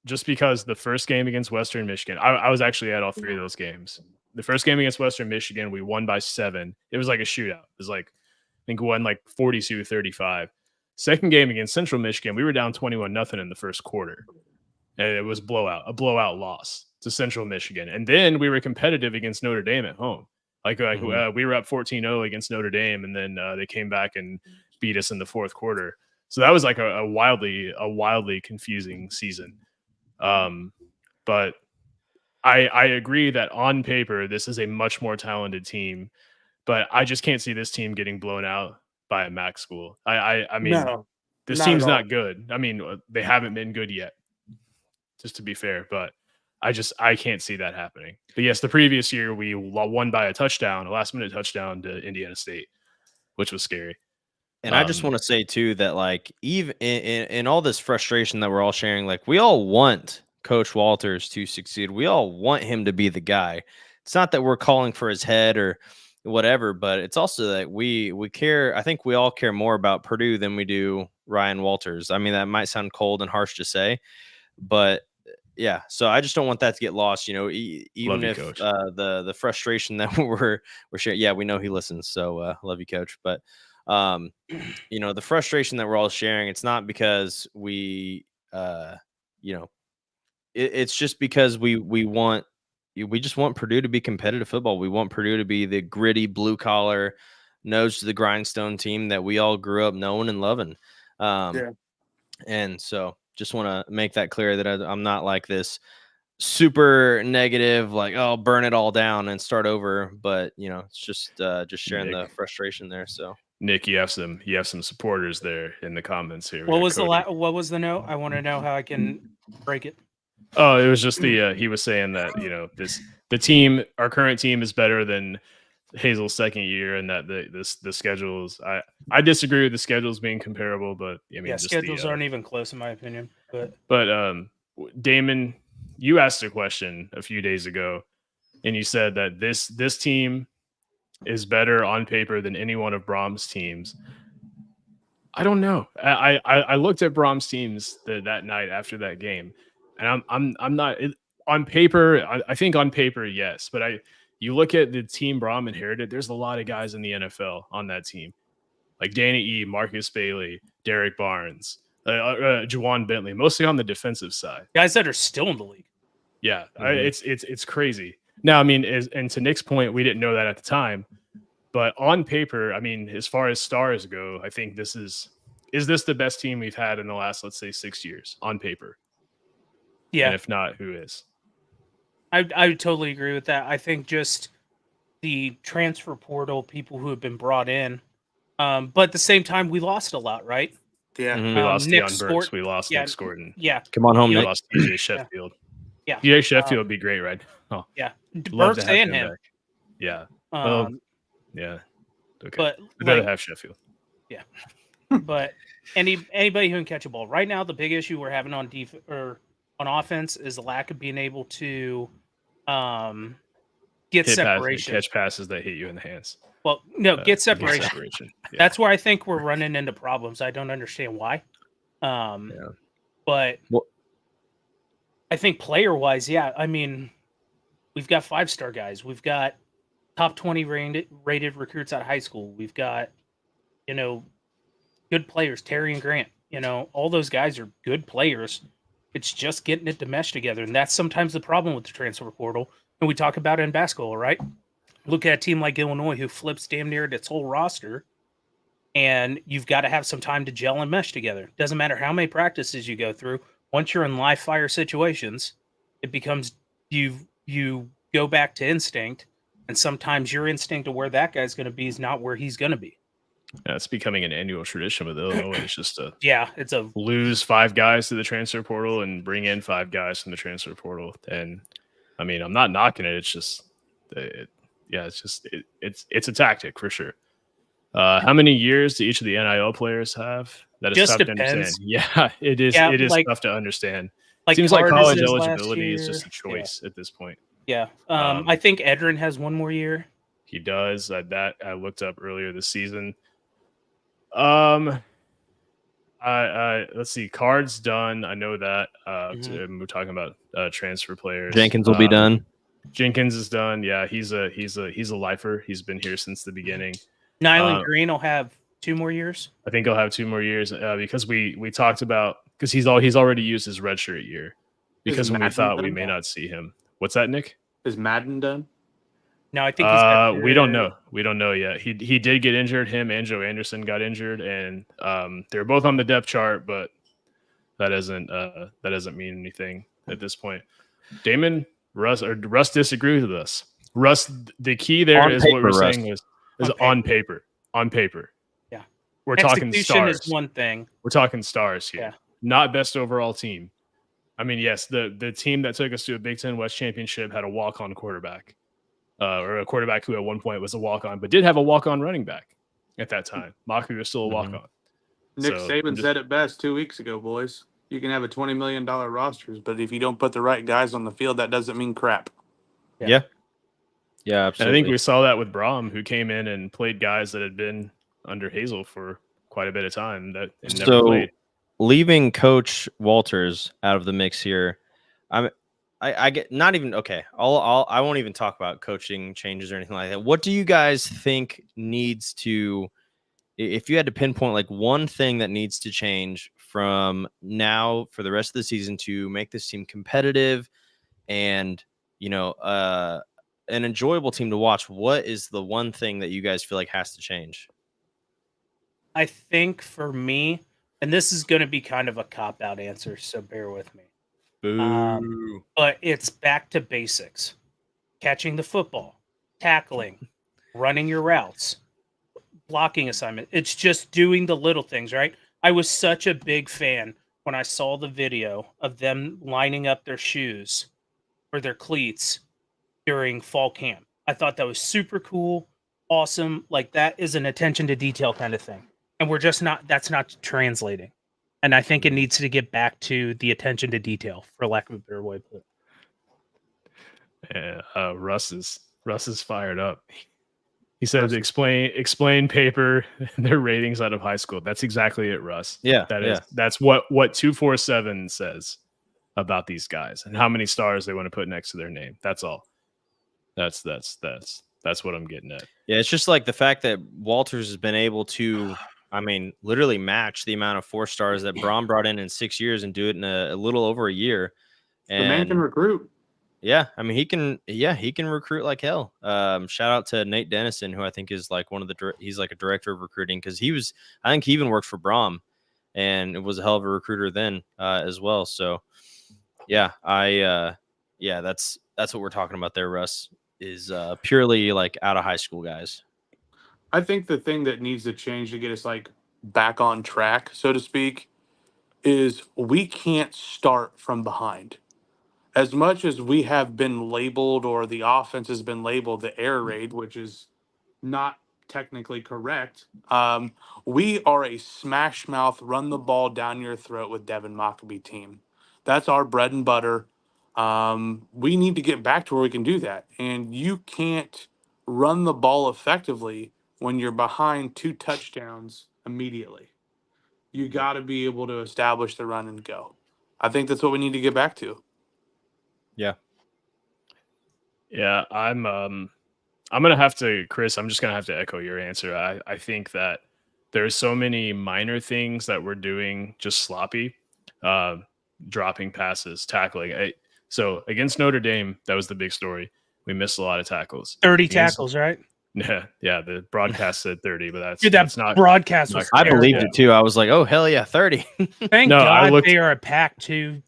just because the first game against Western Michigan, I was actually at all three of those games. The first game against Western Michigan, we won by 7. It was like a shootout. It was like, I think we won like 42-35. Second game against Central Michigan, we were down 21-0 in the first quarter. And it was a blowout loss to Central Michigan. And then we were competitive against Notre Dame at home. We were up 14-0 against Notre Dame, and then they came back and beat us in the fourth quarter. So that was like a wildly confusing season. But I agree that on paper, this is a much more talented team, but I just can't see this team getting blown out by a MAC school. I mean, No, this not team's at all. not good. I mean, they haven't been good yet, just to be fair, but I can't see that happening. But yes, the previous year we won by a last-minute touchdown to Indiana State, which was scary. And I just want to say too that like even in all this frustration that we're all sharing, like we all want Coach Walters to succeed. We all want him to be the guy. It's not that we're calling for his head or whatever, but it's also that we care. I think we all care more about Purdue than we do Ryan Walters. I mean, that might sound cold and harsh to say, but yeah. So I just don't want that to get lost. You know, even if Coach. The frustration that we're sharing. Yeah, we know he listens. So love you, Coach. But you know, the frustration that we're all sharing, it's not because we you know, it's just because we just want Purdue to be competitive football. We want Purdue to be the gritty blue collar nose to the grindstone team that we all grew up knowing and loving. And so just want to make that clear that I'm not like this super negative, like, oh, burn it all down and start over. But you know, it's just sharing the frustration there. So Nick, you have some supporters there in the comments here. What was the note? I want to know how I can break it. Oh, it was just he was saying that, you know, our current team is better than Hazel's second year, and that the schedules. I disagree with the schedules being comparable, but I mean, schedules aren't even close in my opinion. But Damon, you asked a question a few days ago, and you said that this team is better on paper than any one of Brahms' teams. I don't know. I looked at Brahms' teams that night after that game, and I'm not on paper. I think on paper, yes, but you look at the team Brahm inherited. There's a lot of guys in the NFL on that team, like Danny E, Marcus Bailey, Derek Barnes, Juwan Bentley, mostly on the defensive side. Guys that are still in the league. Yeah, it's crazy. Now, I mean, and to Nick's point, we didn't know that at the time, but on paper, I mean, as far as stars go, I think this is this the best team we've had in the last, let's say, 6 years on paper? Yeah. And if not, who is? I would totally agree with that. I think just the transfer portal, people who have been brought in, but at the same time, we lost a lot, right? Yeah. We lost Deion Burks. We lost Nick Scorton. Yeah. Come on home, We Nick. lost TJ Sheffield. Yeah. TJ Sheffield would be great, right? Oh, yeah. love Burks to have and him. back. Yeah. Yeah. Okay. But I'd rather have Sheffield. Yeah. But anybody who can catch a ball right now, the big issue we're having on on offense is the lack of being able to get separation, catch passes that hit you in the hands. Well, no, get separation. Yeah. That's where I think we're running into problems. I don't understand why. But I think player-wise, yeah. I mean, we've got 5-star guys. We've got top 20 rated recruits out of high school. We've got, good players. Terry and Grant. All those guys are good players. It's just getting it to mesh together, and that's sometimes the problem with the transfer portal. And we talk about it in basketball, right? Look at a team like Illinois who flips damn near its whole roster, and you've got to have some time to gel and mesh together. Doesn't matter how many practices you go through. Once you're in live fire situations, it becomes you go back to instinct, and sometimes your instinct of where that guy's going to be is not where he's going to be. Yeah, it's becoming an annual tradition with Illinois. It's just it's a lose 5 guys to the transfer portal and bring in 5 guys from the transfer portal. And I mean, I'm not knocking it. It's just, it's a tactic for sure. How many years do each of the NIL players have? That is just tough depends. to understand. Yeah, it is. Yeah, it is like, tough to understand. Like seems like college Cardis' eligibility is just a choice at this point. Yeah. I think Edrin has 1 more year. He does. That I looked up earlier this season. I Let's see. Card's done. I know that. Mhm. We're talking about transfer players. Jenkins will be done. Jenkins is done. Yeah, he's a lifer. He's been here since the beginning. Nyland Green will have 2 more years. I think he'll have 2 more years because we talked about because he's already used his redshirt year because when we Madden thought we done? may not see him. What's that, Nick? Is Madden done? No, I think he's got we don't know. We don't know yet. He did get injured. Him and Joe Anderson got injured, and they're both on the depth chart, but that doesn't mean anything at this point. Damon, Russ disagrees with us. Russ, the key there On is paper, what we're Russ. saying is on paper. On paper. Yeah. We're talking Execution stars. is one thing. We're talking stars here. Yeah. Not best overall team. I mean, yes, the team that took us to a Big Ten West championship had a walk-on quarterback. Or a quarterback who at one point was a walk-on, but did have a walk-on running back at that time. Mockery was still a walk-on. Nick Saban said it best 2 weeks ago, boys. You can have a $20 million rosters, but if you don't put the right guys on the field, that doesn't mean crap. Yeah, absolutely. And I think we saw that with Braum, who came in and played guys that had been under Hazel for quite a bit of time that never played. Leaving Coach Walters out of the mix here, I get not even okay. I won't even talk about coaching changes or anything like that. What do you guys think needs to, if you had to pinpoint like one thing that needs to change from now for the rest of the season to make this team competitive and an enjoyable team to watch? What is the one thing that you guys feel like has to change? I think for me, and this is going to be kind of a cop-out answer, so bear with me. But it's back to basics. Catching the football, tackling, running your routes, blocking assignment. It's just doing the little things, right? I was such a big fan when I saw the video of them lining up their shoes or their cleats during fall camp. I thought that was super cool, awesome. Like that is an attention to detail kind of thing. And that's not translating. And I think it needs to get back to the attention to detail, for lack of a better way to put it. Yeah, Russ is fired up. He says, "Explain paper their ratings out of high school." That's exactly it, Russ. Yeah, that's what 247 says about these guys and how many stars they want to put next to their name. That's all. That's what I'm getting at. Yeah, it's just like the fact that Walters has been able to, literally match the amount of 4 stars that Braum brought in 6 years and do it in a little over a year. And the man can recruit. Yeah, he can recruit like hell. Shout out to Nate Dennison, who I think is like he's like a director of recruiting because I think he even worked for Braum and it was a hell of a recruiter then as well. So yeah, that's what we're talking about there, Russ, is purely like out of high school guys. I think the thing that needs to change to get us like back on track, so to speak, is we can't start from behind. As much as we have been labeled, or the offense has been labeled the air raid, which is not technically correct, we are a smash mouth, run the ball down your throat with Devin Mockabee team. That's our bread and butter. We need to get back to where we can do that. And you can't run the ball effectively when you're behind 2 touchdowns immediately. You got to be able to establish the run and go. I think that's what we need to get back to. Yeah, I'm gonna have to, Chris. I'm just gonna have to echo your answer. I think that there's so many minor things that we're doing just sloppy, dropping passes, tackling. So against Notre Dame, that was the big story. We missed a lot of tackles. 30 tackles, right? Yeah. The broadcast said 30, but that's not broadcast. Not I believed it too. I was like, oh hell yeah, 30. Thank God they are a Pac-2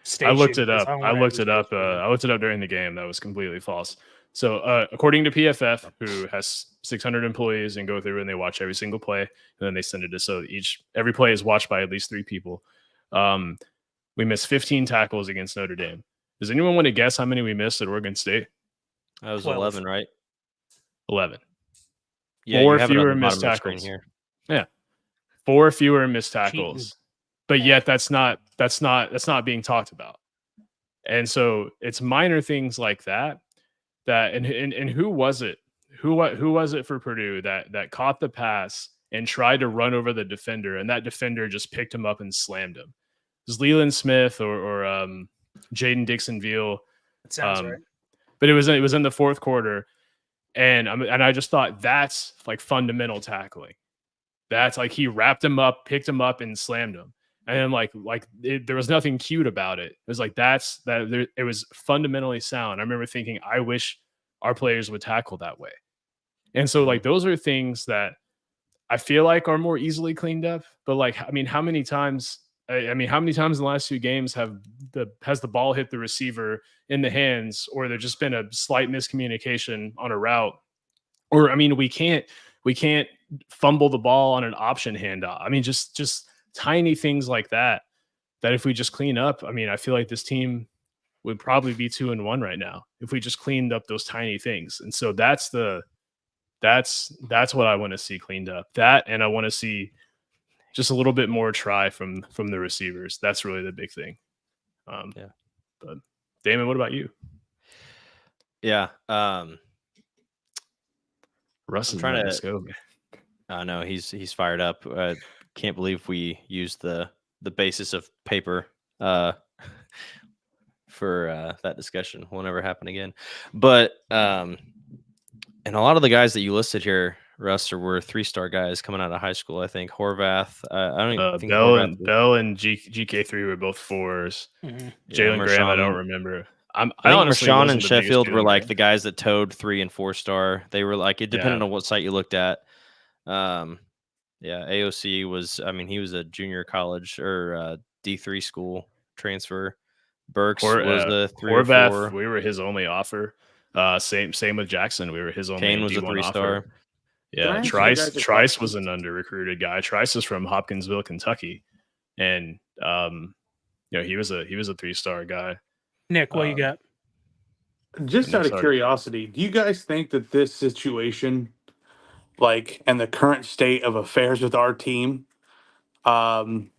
station. I looked it up. I looked it up during the game. That was completely false. So according to PFF, who has 600 employees and go through and they watch every single play, and then they send it to, so every play is watched by at least 3 people. We missed 15 tackles against Notre Dame. Does anyone want to guess how many we missed at Oregon State? That was 11, right? 11. Yeah, 4 fewer missed tackles here. Yeah, 4 fewer missed tackles. Cheating. But yet that's not being talked about. And so it's minor things like that. And who was it? Who was it for Purdue that caught the pass and tried to run over the defender, and that defender just picked him up and slammed him. It was Leland Smith or Jaden Dixon-Veal. That sounds right. But it was in the fourth quarter, and I just thought that's like fundamental tackling. That's like he wrapped him up, picked him up, and slammed him. And then there was nothing cute about it. It was like it was fundamentally sound. I remember thinking, I wish our players would tackle that way. And so like those are things that I feel like are more easily cleaned up. But like, I mean, how many times in the last 2 games has the ball hit the receiver in the hands, or there's just been a slight miscommunication on a route? Or I mean, we can't fumble the ball on an option handoff. I mean, just tiny things like that if we just clean up, I mean, I feel like this team would probably be 2-1 right now if we just cleaned up those tiny things. And so that's what I want to see cleaned up. That, and I want to see just a little bit more try from the receivers. That's really the big thing. Yeah. But Damon, what about you? Yeah. Russ I'm is trying to go. No, he's fired up. Can't believe we used the basis of paper for that discussion. Won't ever happen again. But and a lot of the guys that you listed here, Russ, were 3-star guys coming out of high school. I think Horvath. I don't even think Bell and GK3 were both 4s. Mm-hmm. Jalen Graham, I don't remember. I think Rashawn and Sheffield were like the guys that towed 3- and 4-star. They were like, it depended on what site you looked at. AOC was, I mean, he was a junior college or D3 school transfer. Burks was a 3 Horvath, or 4. We were his only offer. Same with Jackson. We were his only Kane was D1 a 3-star. offer. Yeah, Trice was an underrecruited guy. Trice is from Hopkinsville, Kentucky, and he was a 3-star guy. Nick, what you got? Just out of curiosity, do you guys think that this situation, like, and the current state of affairs with our team, doesn't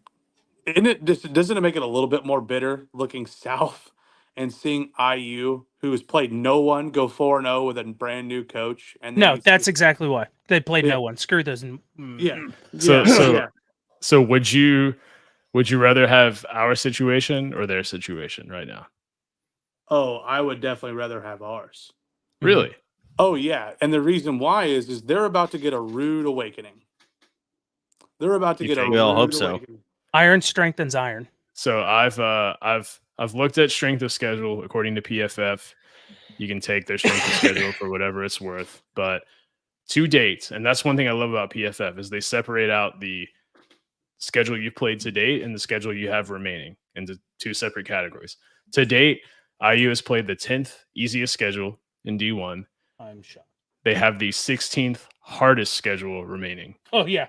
it make it a little bit more bitter looking south and seeing IU, who has played no one, go 4-0 with a brand new coach? And no, that's exactly why they played no one. Screw those. So would you rather have our situation or their situation right now? Oh, I would definitely rather have ours. Really? Oh yeah, and the reason why is they're about to get a rude awakening. They're about to get a rude awakening. Iron strengthens iron. So I've looked at strength of schedule according to PFF. You can take their strength of schedule for whatever it's worth, but to date, and that's one thing I love about PFF is they separate out the schedule you've played to date and the schedule you have remaining into 2 separate categories. To date, IU has played the 10th easiest schedule in D1. I'm shocked. They have the 16th hardest schedule remaining. Oh yeah,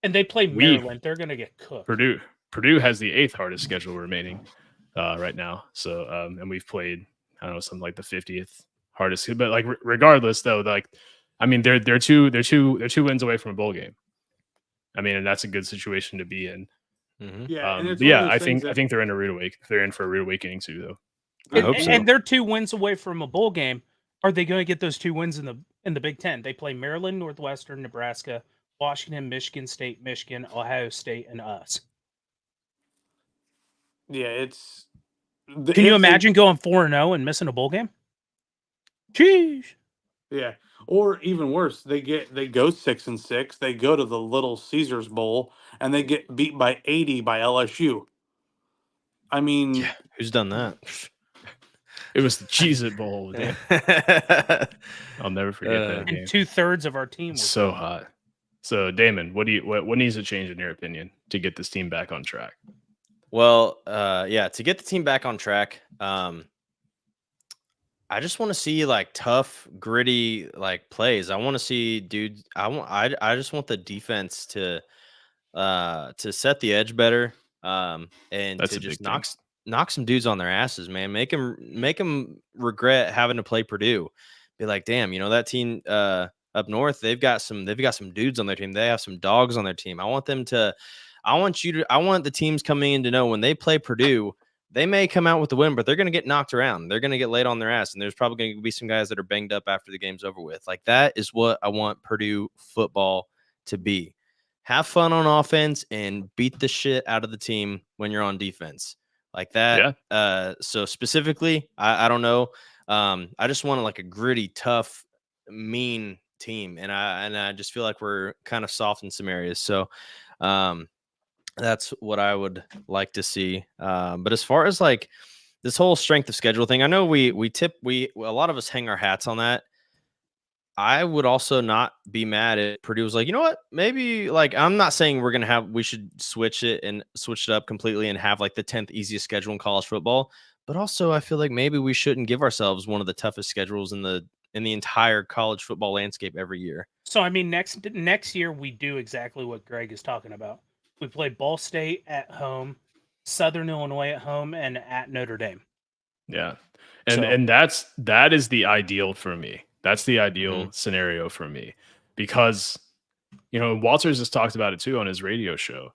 and they play Maryland. They're gonna get cooked. Purdue has the 8th hardest schedule remaining right now. So and we've played, I don't know, something like the 50th hardest. But like regardless, though, like I mean, they're two wins away from a bowl game. I mean, and that's a good situation to be in. Mm-hmm. Yeah, I think they're in a rude awakening. They're in for a rude awakening too, though. I hope so. And they're 2 wins away from a bowl game. Are they going to get those 2 wins in the Big Ten? They play Maryland, Northwestern, Nebraska, Washington, Michigan State, Michigan, Ohio State, and us. Yeah, Can you imagine going 4-0 and missing a bowl game? Jeez. Yeah, or even worse, they go 6-6. They go to the Little Caesars Bowl and they get beat by 80 by LSU. I mean, who's done that? It was the Cheez-It Bowl. I'll never forget that game. And 2/3 of our team was so hot. So Damon, what needs to change in your opinion to get this team back on track? Well, to get the team back on track, I just want to see like tough, gritty like plays. I want to see dudes. I just want the defense to set the edge better, and That's to just knock some dudes on their asses, man. Make them regret having to play Purdue. Be like, damn, that team up north, they've got some dudes on their team. They have some dogs on their team. I want the teams coming in to know when they play Purdue, they may come out with the win, but they're going to get knocked around. They're going to get laid on their ass, and there's probably going to be some guys that are banged up after the game's over with. Like, that is what I want Purdue football to be. have fun on offense and beat the shit out of the team when you're on defense like that. So specifically, I don't know. I just want like a gritty, tough, mean team, and I just feel like we're kind of soft in some areas. So that's what I would like to see. But as far as like this whole strength of schedule thing, I know we a lot of us hang our hats on that. I would also not be mad if Purdue was like, you know what, maybe like I'm not saying we should switch it up completely and have like the 10th easiest schedule in college football, but also I feel like maybe we shouldn't give ourselves one of the toughest schedules in the entire college football landscape every year. So I mean, next year we do exactly what Greg is talking about. We play Ball State at home, Southern Illinois at home, and at Notre Dame. Yeah, and that is the ideal for me. That's the ideal scenario for me, because Walters has talked about it too on his radio show.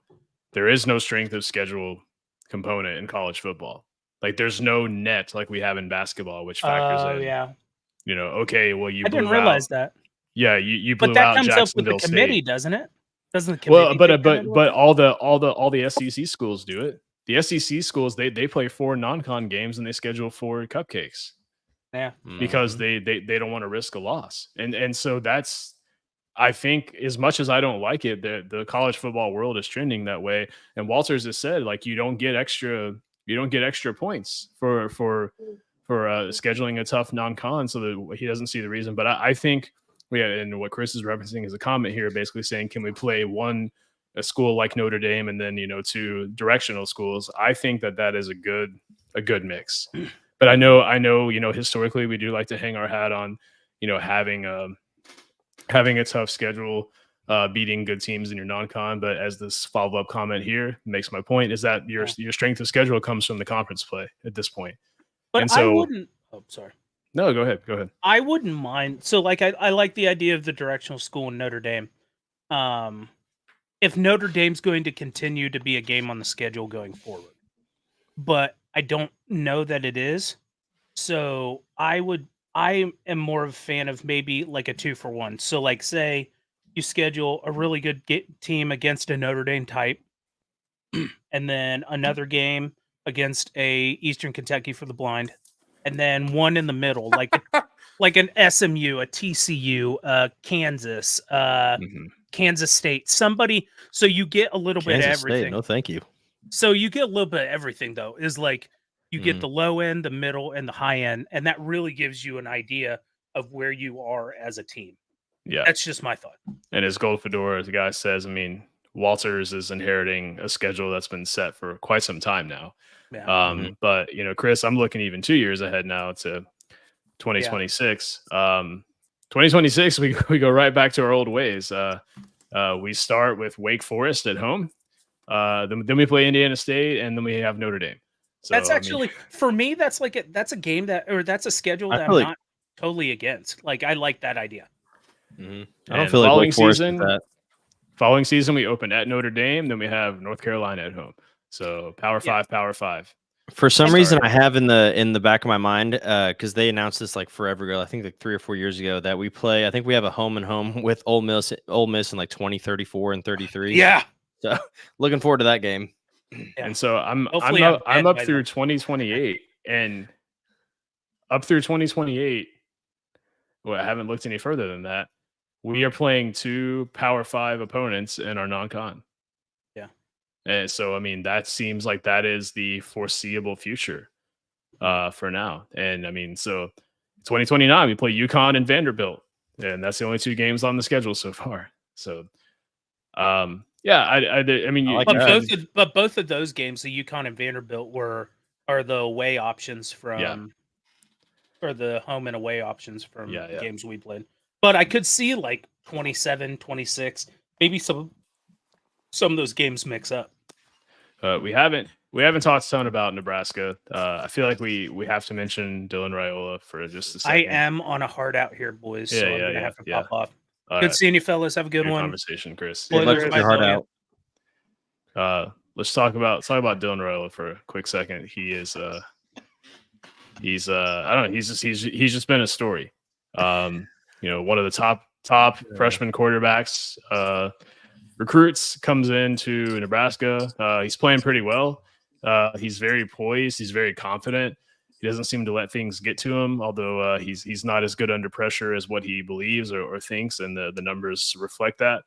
There is no strength of schedule component in college football. Like there's no net like we have in basketball, which factors in. Yeah. Okay, well I didn't realize that. Yeah, you blew but that out comes Jacksonville up with the committee, State. doesn't it? Doesn't the committee? But all the SEC schools do it. The SEC schools they play 4 non-con games and they schedule 4 cupcakes. Yeah, because they don't want to risk a loss, and so that's, I think, as much as I don't like it, the college football world is trending that way. And Walters has said like you don't get extra points for scheduling a tough non-con, so that he doesn't see the reason. But I think and what Chris is referencing is a comment here, basically saying, can we play a school like Notre Dame and then 2 directional schools? I think that is a good mix. But I know, historically we do like to hang our hat on, having a tough schedule, beating good teams in your non-con. But as this follow-up comment here makes my point, is that your strength of schedule comes from the conference play at this point. But and so, I wouldn't. Oh, sorry. No, go ahead. I wouldn't mind. So, like, I like the idea of the directional school in Notre Dame. If Notre Dame's going to continue to be a game on the schedule going forward, but I don't know that it is. So I am more of a fan of maybe like a 2-for-1. So like say you schedule a really good team against a Notre Dame type and then another game against a Eastern Kentucky for the blind, and then one in the middle, like an SMU, a TCU, Kansas, Kansas State, somebody. So you get a little bit of everything. State, no, thank you. So you get a little bit of everything, though, is like you get the low end, the middle, and the high end. And that really gives you an idea of where you are as a team. Yeah. That's just my thought. And as Gold Fedora, as the guy says, I mean, Walters is inheriting a schedule that's been set for quite some time now. Yeah. But, Chris, I'm looking even 2 years ahead now to 2026. 2026, we go right back to our old ways. We start with Wake Forest at home. Then we play Indiana State, and then we have Notre Dame. So that's actually, for me, that's a game that's a schedule that I'm not totally against. Like, I like that idea. I don't feel like Wake Forest is that. Following season, we open at Notre Dame, then we have North Carolina at home. So Power 5. For some reason, I have in the back of my mind, because they announced this like forever ago, I think like 3 or 4 years ago, that we play. I think we have a home and home with Ole Miss in like 2034 and 33. Yeah. So looking forward to that game. Yeah. And so I'm up through 2028, and up through 2028. Well, I haven't looked any further than that. We are playing 2 Power 5 opponents in our non-con. Yeah. And so, I mean, that seems like that is the foreseeable future for now. And I mean, so 2029, we play UConn and Vanderbilt, and that's the only 2 games on the schedule so far. So, yeah, I mean, but both of those games, the UConn and Vanderbilt are the away options from, or the home and away options from the games we played. But I could see like 27, 26, maybe some of those games mix up. We haven't talked a ton about Nebraska. I feel like we have to mention Dylan Raiola for just a second. I am on a hard out here, boys. So I'm gonna have to pop off. Good seeing you, fellas. Have a good one. Conversation, Chris. Your heart out. Let's talk about Dylan Raiola for a quick second. He is I don't know. He's just been a story. One of the top freshman quarterbacks recruits, comes into Nebraska. He's playing pretty well. He's very poised. He's very confident. He doesn't seem to let things get to him, although he's not as good under pressure as what he believes or thinks, and the numbers reflect that.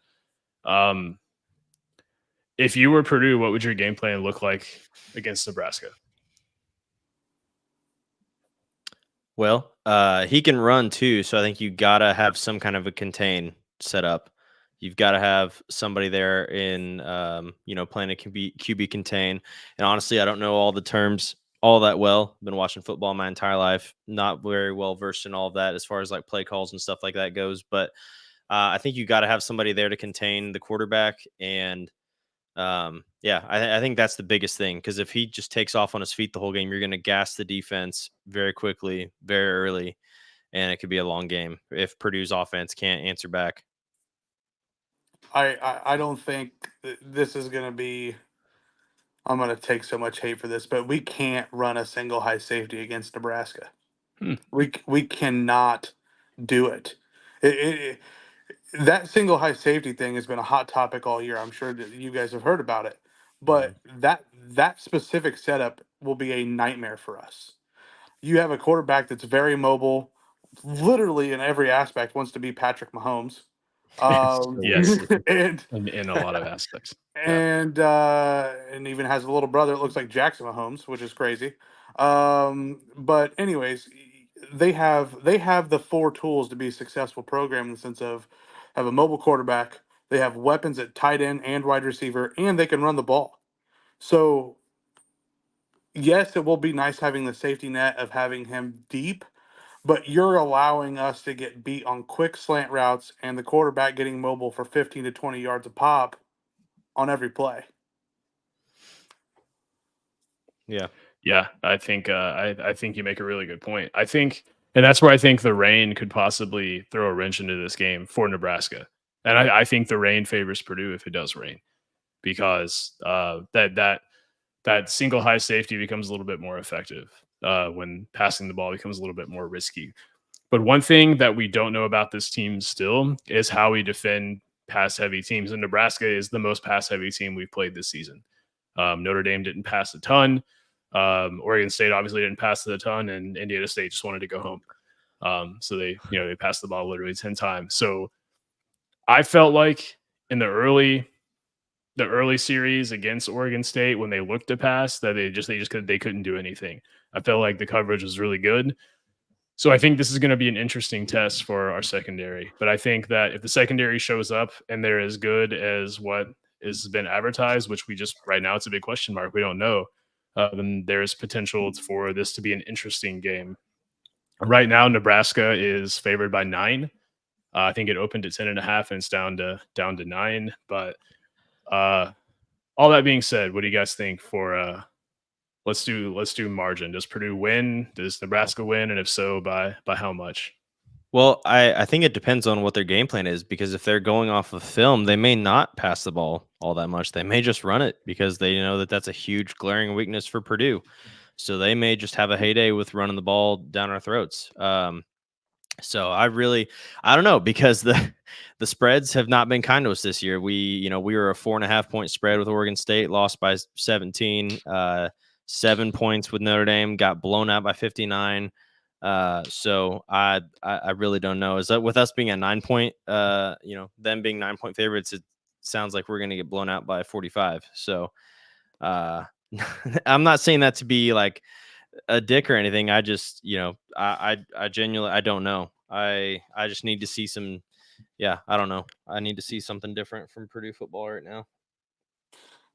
If you were Purdue, what would your game plan look like against Nebraska? Well, he can run too, so I think you gotta have some kind of a contain set up. You've got to have somebody there in, playing a QB contain. And honestly, I don't know all the terms all that well. Been watching football my entire life, not very well versed in all of that as far as like play calls and stuff like that goes. But I think you got to have somebody there to contain the quarterback. And I think that's the biggest thing, because if he just takes off on his feet the whole game, you're going to gas the defense very quickly, very early, and it could be a long game if Purdue's offense can't answer back. I don't think this is going to be. I'm going to take so much hate for this, but we can't run a single high safety against Nebraska. We cannot do it. That single high safety thing has been a hot topic all year. I'm sure that you guys have heard about it, but that specific setup will be a nightmare for us. You have a quarterback that's very mobile, literally in every aspect, wants to be Patrick Mahomes. Yes, and in a lot of aspects, and even has a little brother that looks like Jackson Mahomes, which is crazy. But anyways, they have the four tools to be a successful program, in the sense of have a mobile quarterback, they have weapons at tight end and wide receiver, and they can run the ball. So yes, it will be nice having the safety net of having him deep, but you're allowing us to get beat on quick slant routes and the quarterback getting mobile for 15 to 20 yards a pop on every play. Yeah. I think I think you make a really good point. I think, and that's where I think the rain could possibly throw a wrench into this game for Nebraska. And I think the rain favors Purdue if it does rain, because that single high safety becomes a little bit more effective when passing the ball becomes a little bit more risky. But one thing that we don't know about this team still is how we defend pass heavy teams. And Nebraska is the most pass heavy team we've played this season. Notre Dame didn't pass a ton. Oregon State obviously didn't pass a ton, and Indiana State just wanted to go home. So they passed the ball literally 10 times. So I felt like in the early series against Oregon State, when they looked to pass, that they couldn't do anything. I felt like the coverage was really good. So I think this is going to be an interesting test for our secondary. But I think that if the secondary shows up and they're as good as what has been advertised, which we just right now it's a big question mark, we don't know, then there's potential for this to be an interesting game. Right now, Nebraska is favored by 9. I think it opened at 10.5 and it's down to 9. But all that being said, what do you guys think for let's do margin? Does Purdue win? Does Nebraska win? And if so, by how much? Well, I think it depends on what their game plan is, because if they're going off of film, they may not pass the ball all that much. They may just run it because they know that that's a huge glaring weakness for Purdue. So they may just have a heyday with running the ball down our throats. So I don't know, because the spreads have not been kind to us this year. We were a 4.5 point spread with Oregon State, lost by 17, 7 points with Notre Dame, got blown out by 59. So I really don't know. Is that with us being a 9 point, them being 9 point favorites, it sounds like we're going to get blown out by 45. So, I'm not saying that to be like a dick or anything. I just, I genuinely, I don't know. I just need to see some, I don't know. I need to see something different from Purdue football right now.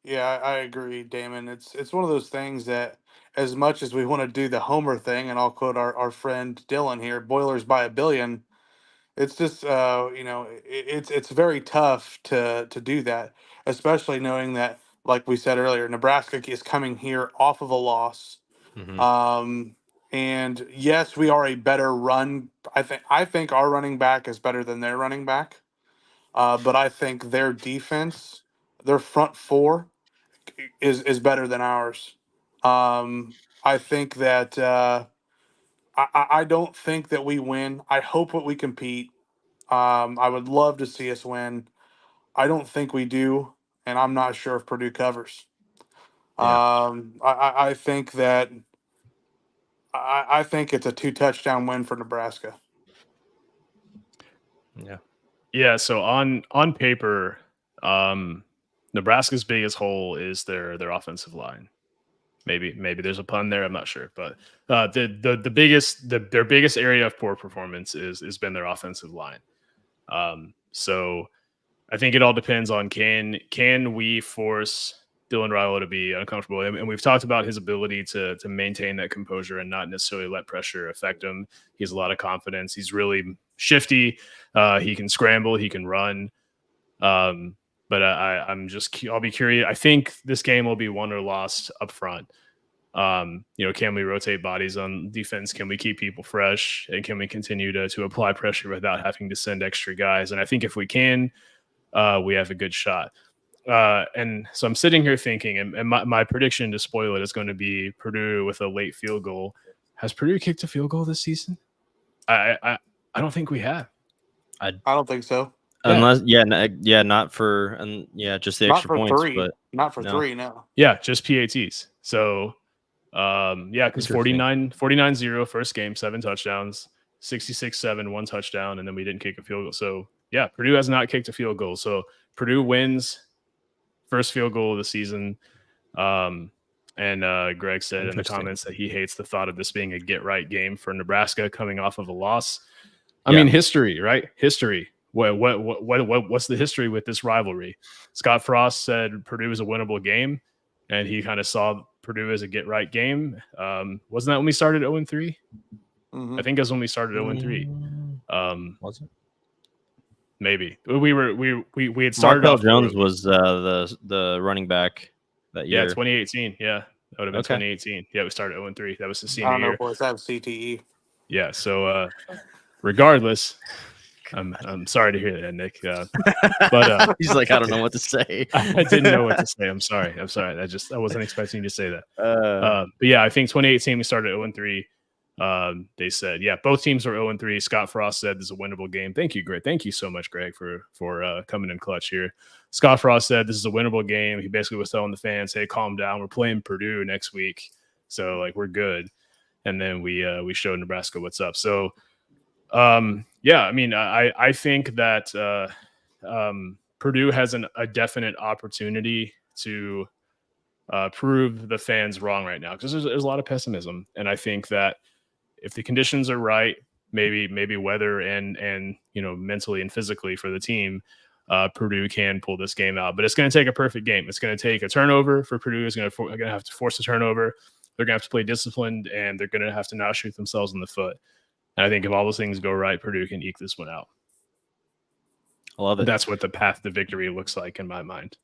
Yeah, I agree, Damon. It's one of those things that, as much as we want to do the Homer thing, and I'll quote our friend Dylan here, Boilers by a billion, it's just it's very tough to do that, especially knowing that, like we said earlier, Nebraska is coming here off of a loss. Mm-hmm. And yes, we are a better run. I think our running back is better than their running back. But I think their defense, their front four, is better than ours. I think that I don't think that we win. I hope that we compete. I would love to see us win. I don't think we do, and I'm not sure if Purdue covers. Yeah. I think that I think it's a 2-touchdown win for Nebraska. Yeah. Yeah, so on paper, Nebraska's biggest hole is their offensive line. Maybe there's a pun there. I'm not sure, but their biggest area of poor performance has been their offensive line. So I think it all depends on can we force Dylan Raiola to be uncomfortable, and we've talked about his ability to maintain that composure and not necessarily let pressure affect him. He has a lot of confidence. He's really shifty. He can scramble. He can run. But I'll be curious. I think this game will be won or lost up front. Can we rotate bodies on defense? Can we keep people fresh? And can we continue to apply pressure without having to send extra guys? And I think if we can, we have a good shot. And so I'm sitting here thinking, and my prediction, to spoil it, is going to be Purdue with a late field goal. Has Purdue kicked a field goal this season? I don't think we have. I don't think so. Unless, not for, just the Not extra for points, three. but Not for no. 3, no. Yeah, just PATs. So, because 49-0 first game, 7 touchdowns, 66-7, 1 touchdown, and then we didn't kick a field goal. So, yeah, Purdue has not kicked a field goal. So, Purdue wins first field goal of the season. And Greg said in the comments that he hates the thought of this being a get-right game for Nebraska coming off of a loss. I mean, history, right? History. What's the history with this rivalry? Scott Frost said Purdue is a winnable game, and he kind of saw Purdue as a get-right game. Wasn't that when we started 0-3? Mm-hmm. I think it was when we started 0-3. Was it? Maybe we had started. Markel Jones was the running back that year. Yeah, 2018. Yeah, that would have been 2018. Yeah, we started 0-3. That was the senior I don't know, year. boys. I have CTE. Yeah. So, regardless, I'm sorry to hear that, Nick. But he's like, I don't know what to say. I didn't know what to say. I'm sorry. I wasn't expecting you to say that. But yeah, I think 2018 we started 0-3. They said, yeah, both teams are 0-3. Scott Frost said this is a winnable game. Thank you, Greg. Thank you so much, Greg, for coming in clutch here. Scott Frost said this is a winnable game. He basically was telling the fans, hey, calm down. We're playing Purdue next week. So like we're good. And then we showed Nebraska what's up. So I mean, I think that Purdue has a definite opportunity to prove the fans wrong right now, because there's a lot of pessimism. And I think that if the conditions are right, maybe weather and mentally and physically for the team, Purdue can pull this game out. But it's going to take a perfect game. It's going to take a turnover for Purdue. Is going to have to force a turnover. They're going to have to play disciplined, and they're going to have to not shoot themselves in the foot. And I think if all those things go right, Purdue can eke this one out. I love it. That's what the path to victory looks like in my mind.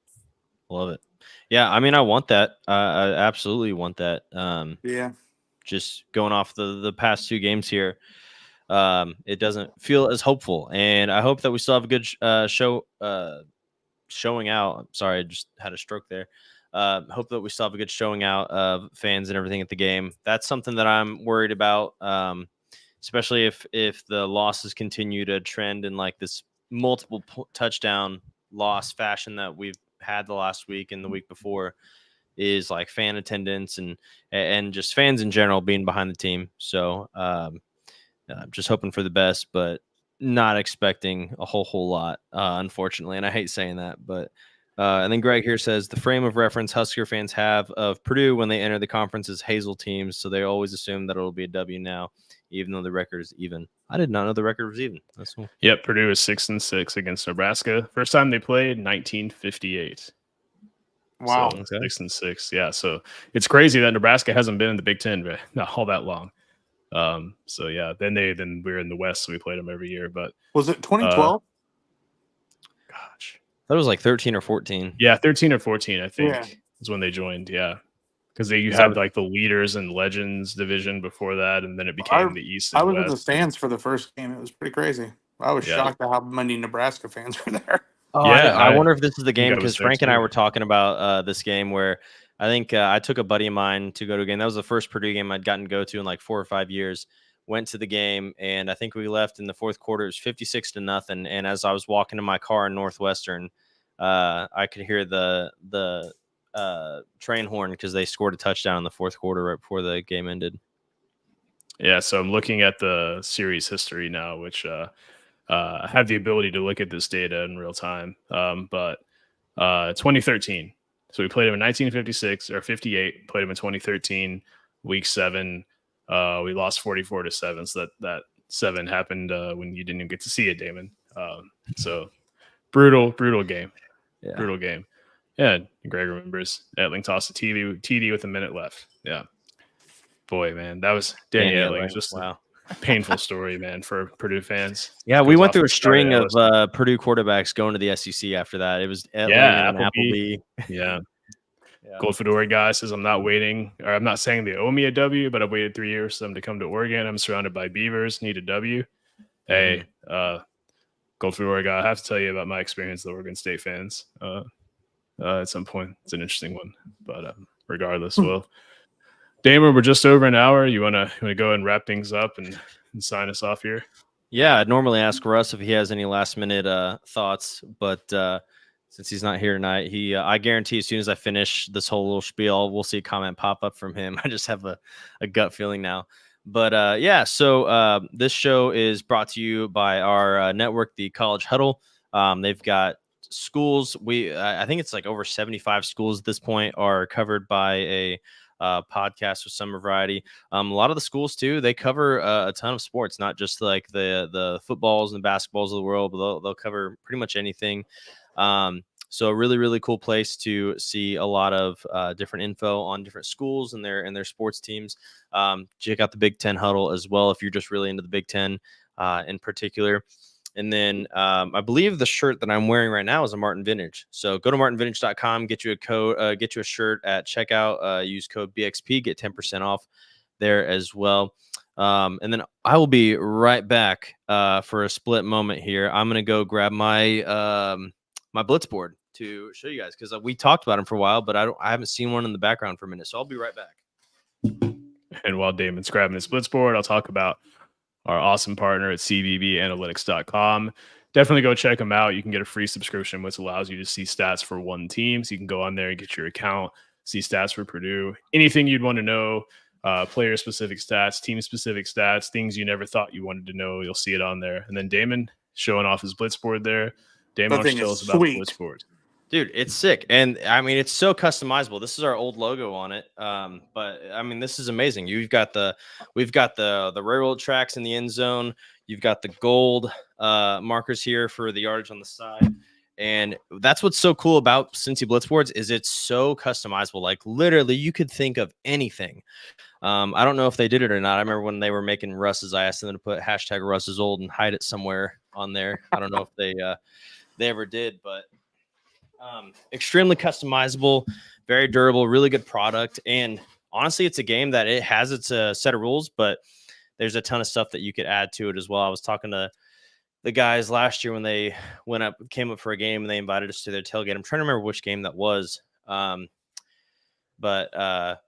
Love it. Yeah, I mean, I want that. I absolutely want that. Yeah. Just going off the past 2 games here, it doesn't feel as hopeful. And I hope that we still have a good showing out. I'm sorry, I just had a stroke there. Hope that we still have a good showing out of fans and everything at the game. That's something that I'm worried about. Especially if the losses continue to trend in like this multiple touchdown loss fashion that we've had the last week and the week before, is like fan attendance and just fans in general being behind the team. So I'm just hoping for the best, but not expecting a whole lot, unfortunately. And I hate saying that, but and then Greg here says the frame of reference Husker fans have of Purdue when they enter the conference is Hazel teams, so they always assume that it'll be a W now, even though the record is even. I did not know the record was even. That's cool. Yep, Purdue is 6-6 against Nebraska. First time they played, 1958. Wow. So 6-6. Yeah, so it's crazy that Nebraska hasn't been in the Big Ten not all that long. So yeah, then we're in the West, so we played them every year. But was it 2012? Gosh. That was like 13 or 14. Yeah, 13 or 14, I think, is when they joined. Yeah, because you had like the leaders and legends division before that, and then it became the East and I was West. in the stands for the first game. It was pretty crazy. I was shocked at how many Nebraska fans were there. Oh, yeah, I wonder if this is the game, because Frank and I were talking about this game where I think I took a buddy of mine to go to a game. That was the first Purdue game I'd gotten to go to in like 4 or 5 years. Went to the game, and I think we left in the fourth quarter. It was 56-0. And as I was walking to my car in Northwestern, I could hear the train horn because they scored a touchdown in the fourth quarter right before the game ended. Yeah, so I'm looking at the series history now, which I have the ability to look at this data in real time. But 2013. So we played him in 1956 or 58. Played him in 2013, week 7. We lost 44-7. So that 7 happened when you didn't even get to see it, Damon. So brutal game. Yeah. Brutal game. Yeah, Greg remembers Etling tossed a TD with a minute left. Yeah. Boy, man, that was Danny Etling. It's just wow. a painful story, man, for Purdue fans. Yeah, we Goes went off through a and started string at of LSU. Purdue quarterbacks going to the SEC after that. It was Etling Yeah, and Appleby. Yeah. Yeah. Gold Fedora guy says, I'm not saying they owe me a W, but I've waited 3 years for them to come to Oregon. I'm surrounded by Beavers, need a W. Hey, Gold Fedora guy, I have to tell you about my experience with the Oregon State fans at some point. It's an interesting one, but regardless, well, Damon, we're just over an hour. You wanna go and wrap things up and sign us off here? Yeah, I'd normally ask Russ if he has any last minute thoughts, but since he's not here tonight, I guarantee as soon as I finish this whole little spiel, we'll see a comment pop up from him. I just have a gut feeling now. But yeah, so this show is brought to you by our network, the College Huddle. They've got schools. I think it's like over 75 schools at this point are covered by a podcast with Summer Variety. A lot of the schools too, they cover a ton of sports, not just like the footballs and basketballs of the world, but they'll cover pretty much anything. So a really, really cool place to see a lot of different info on different schools and their sports teams. Check out the Big Ten Huddle as well if you're just really into the Big Ten in particular. And then I believe the shirt that I'm wearing right now is a Martin Vintage. So go to martinvintage.com, get you a code, get you a shirt at checkout. Use code BXP, get 10% off there as well. And then I will be right back for a split moment here. I'm gonna go grab my my Blitz board to show you guys because we talked about them for a while, but I haven't seen one in the background for a minute. So I'll be right back. And while Damon's grabbing his Blitz board, I'll talk about our awesome partner at cbbanalytics.com. Definitely go check them out. You can get a free subscription, which allows you to see stats for one team. So you can go on there and get your account, see stats for Purdue, anything you'd want to know, player-specific stats, team-specific stats, things you never thought you wanted to know. You'll see it on there. And then Damon showing off his Blitz board there. Damon, why don't you tell us about the Blitz board? Dude, it's sick. And I mean, it's so customizable. This is our old logo on it. But I mean, this is amazing. We've got the railroad tracks in the end zone. You've got the gold markers here for the yardage on the side. And that's what's so cool about Cincy Blitz boards is it's so customizable. Like literally you could think of anything. I don't know if they did it or not. I remember when they were making Russ's, I asked them to put hashtag Russ is old and hide it somewhere on there. I don't know if they ever did, but extremely customizable, very durable, really good product. And honestly, it's a game that it has its set of rules, but there's a ton of stuff that you could add to it as well. I was talking to the guys last year when they came up for a game and they invited us to their tailgate. I'm trying to remember which game that was. But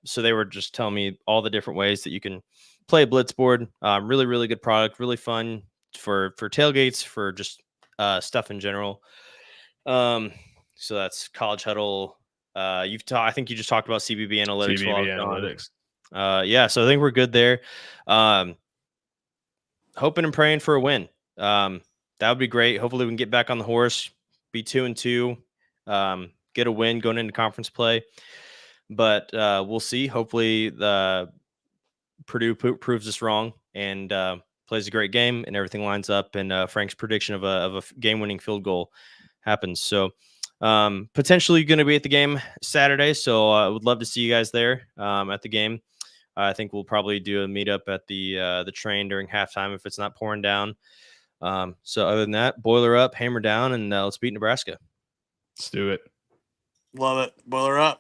so they were just telling me all the different ways that you can play Blitz board. Really, really good product, really fun for tailgates, for just stuff in general. So that's College Huddle. I think you just talked about CBB Analytics. CBB Analytics. Yeah, so I think we're good there. Hoping and praying for a win. That would be great. Hopefully we can get back on the horse, be 2-2, get a win going into conference play. But we'll see. Hopefully the Purdue proves us wrong and plays a great game and everything lines up. And Frank's prediction of a game-winning field goal happens. So potentially going to be at the game Saturday. So I would love to see you guys there at the game. I think we'll probably do a meetup at the train during halftime if it's not pouring down. So other than that, boiler up, hammer down, and let's beat Nebraska. Let's do it. Love it. Boiler up.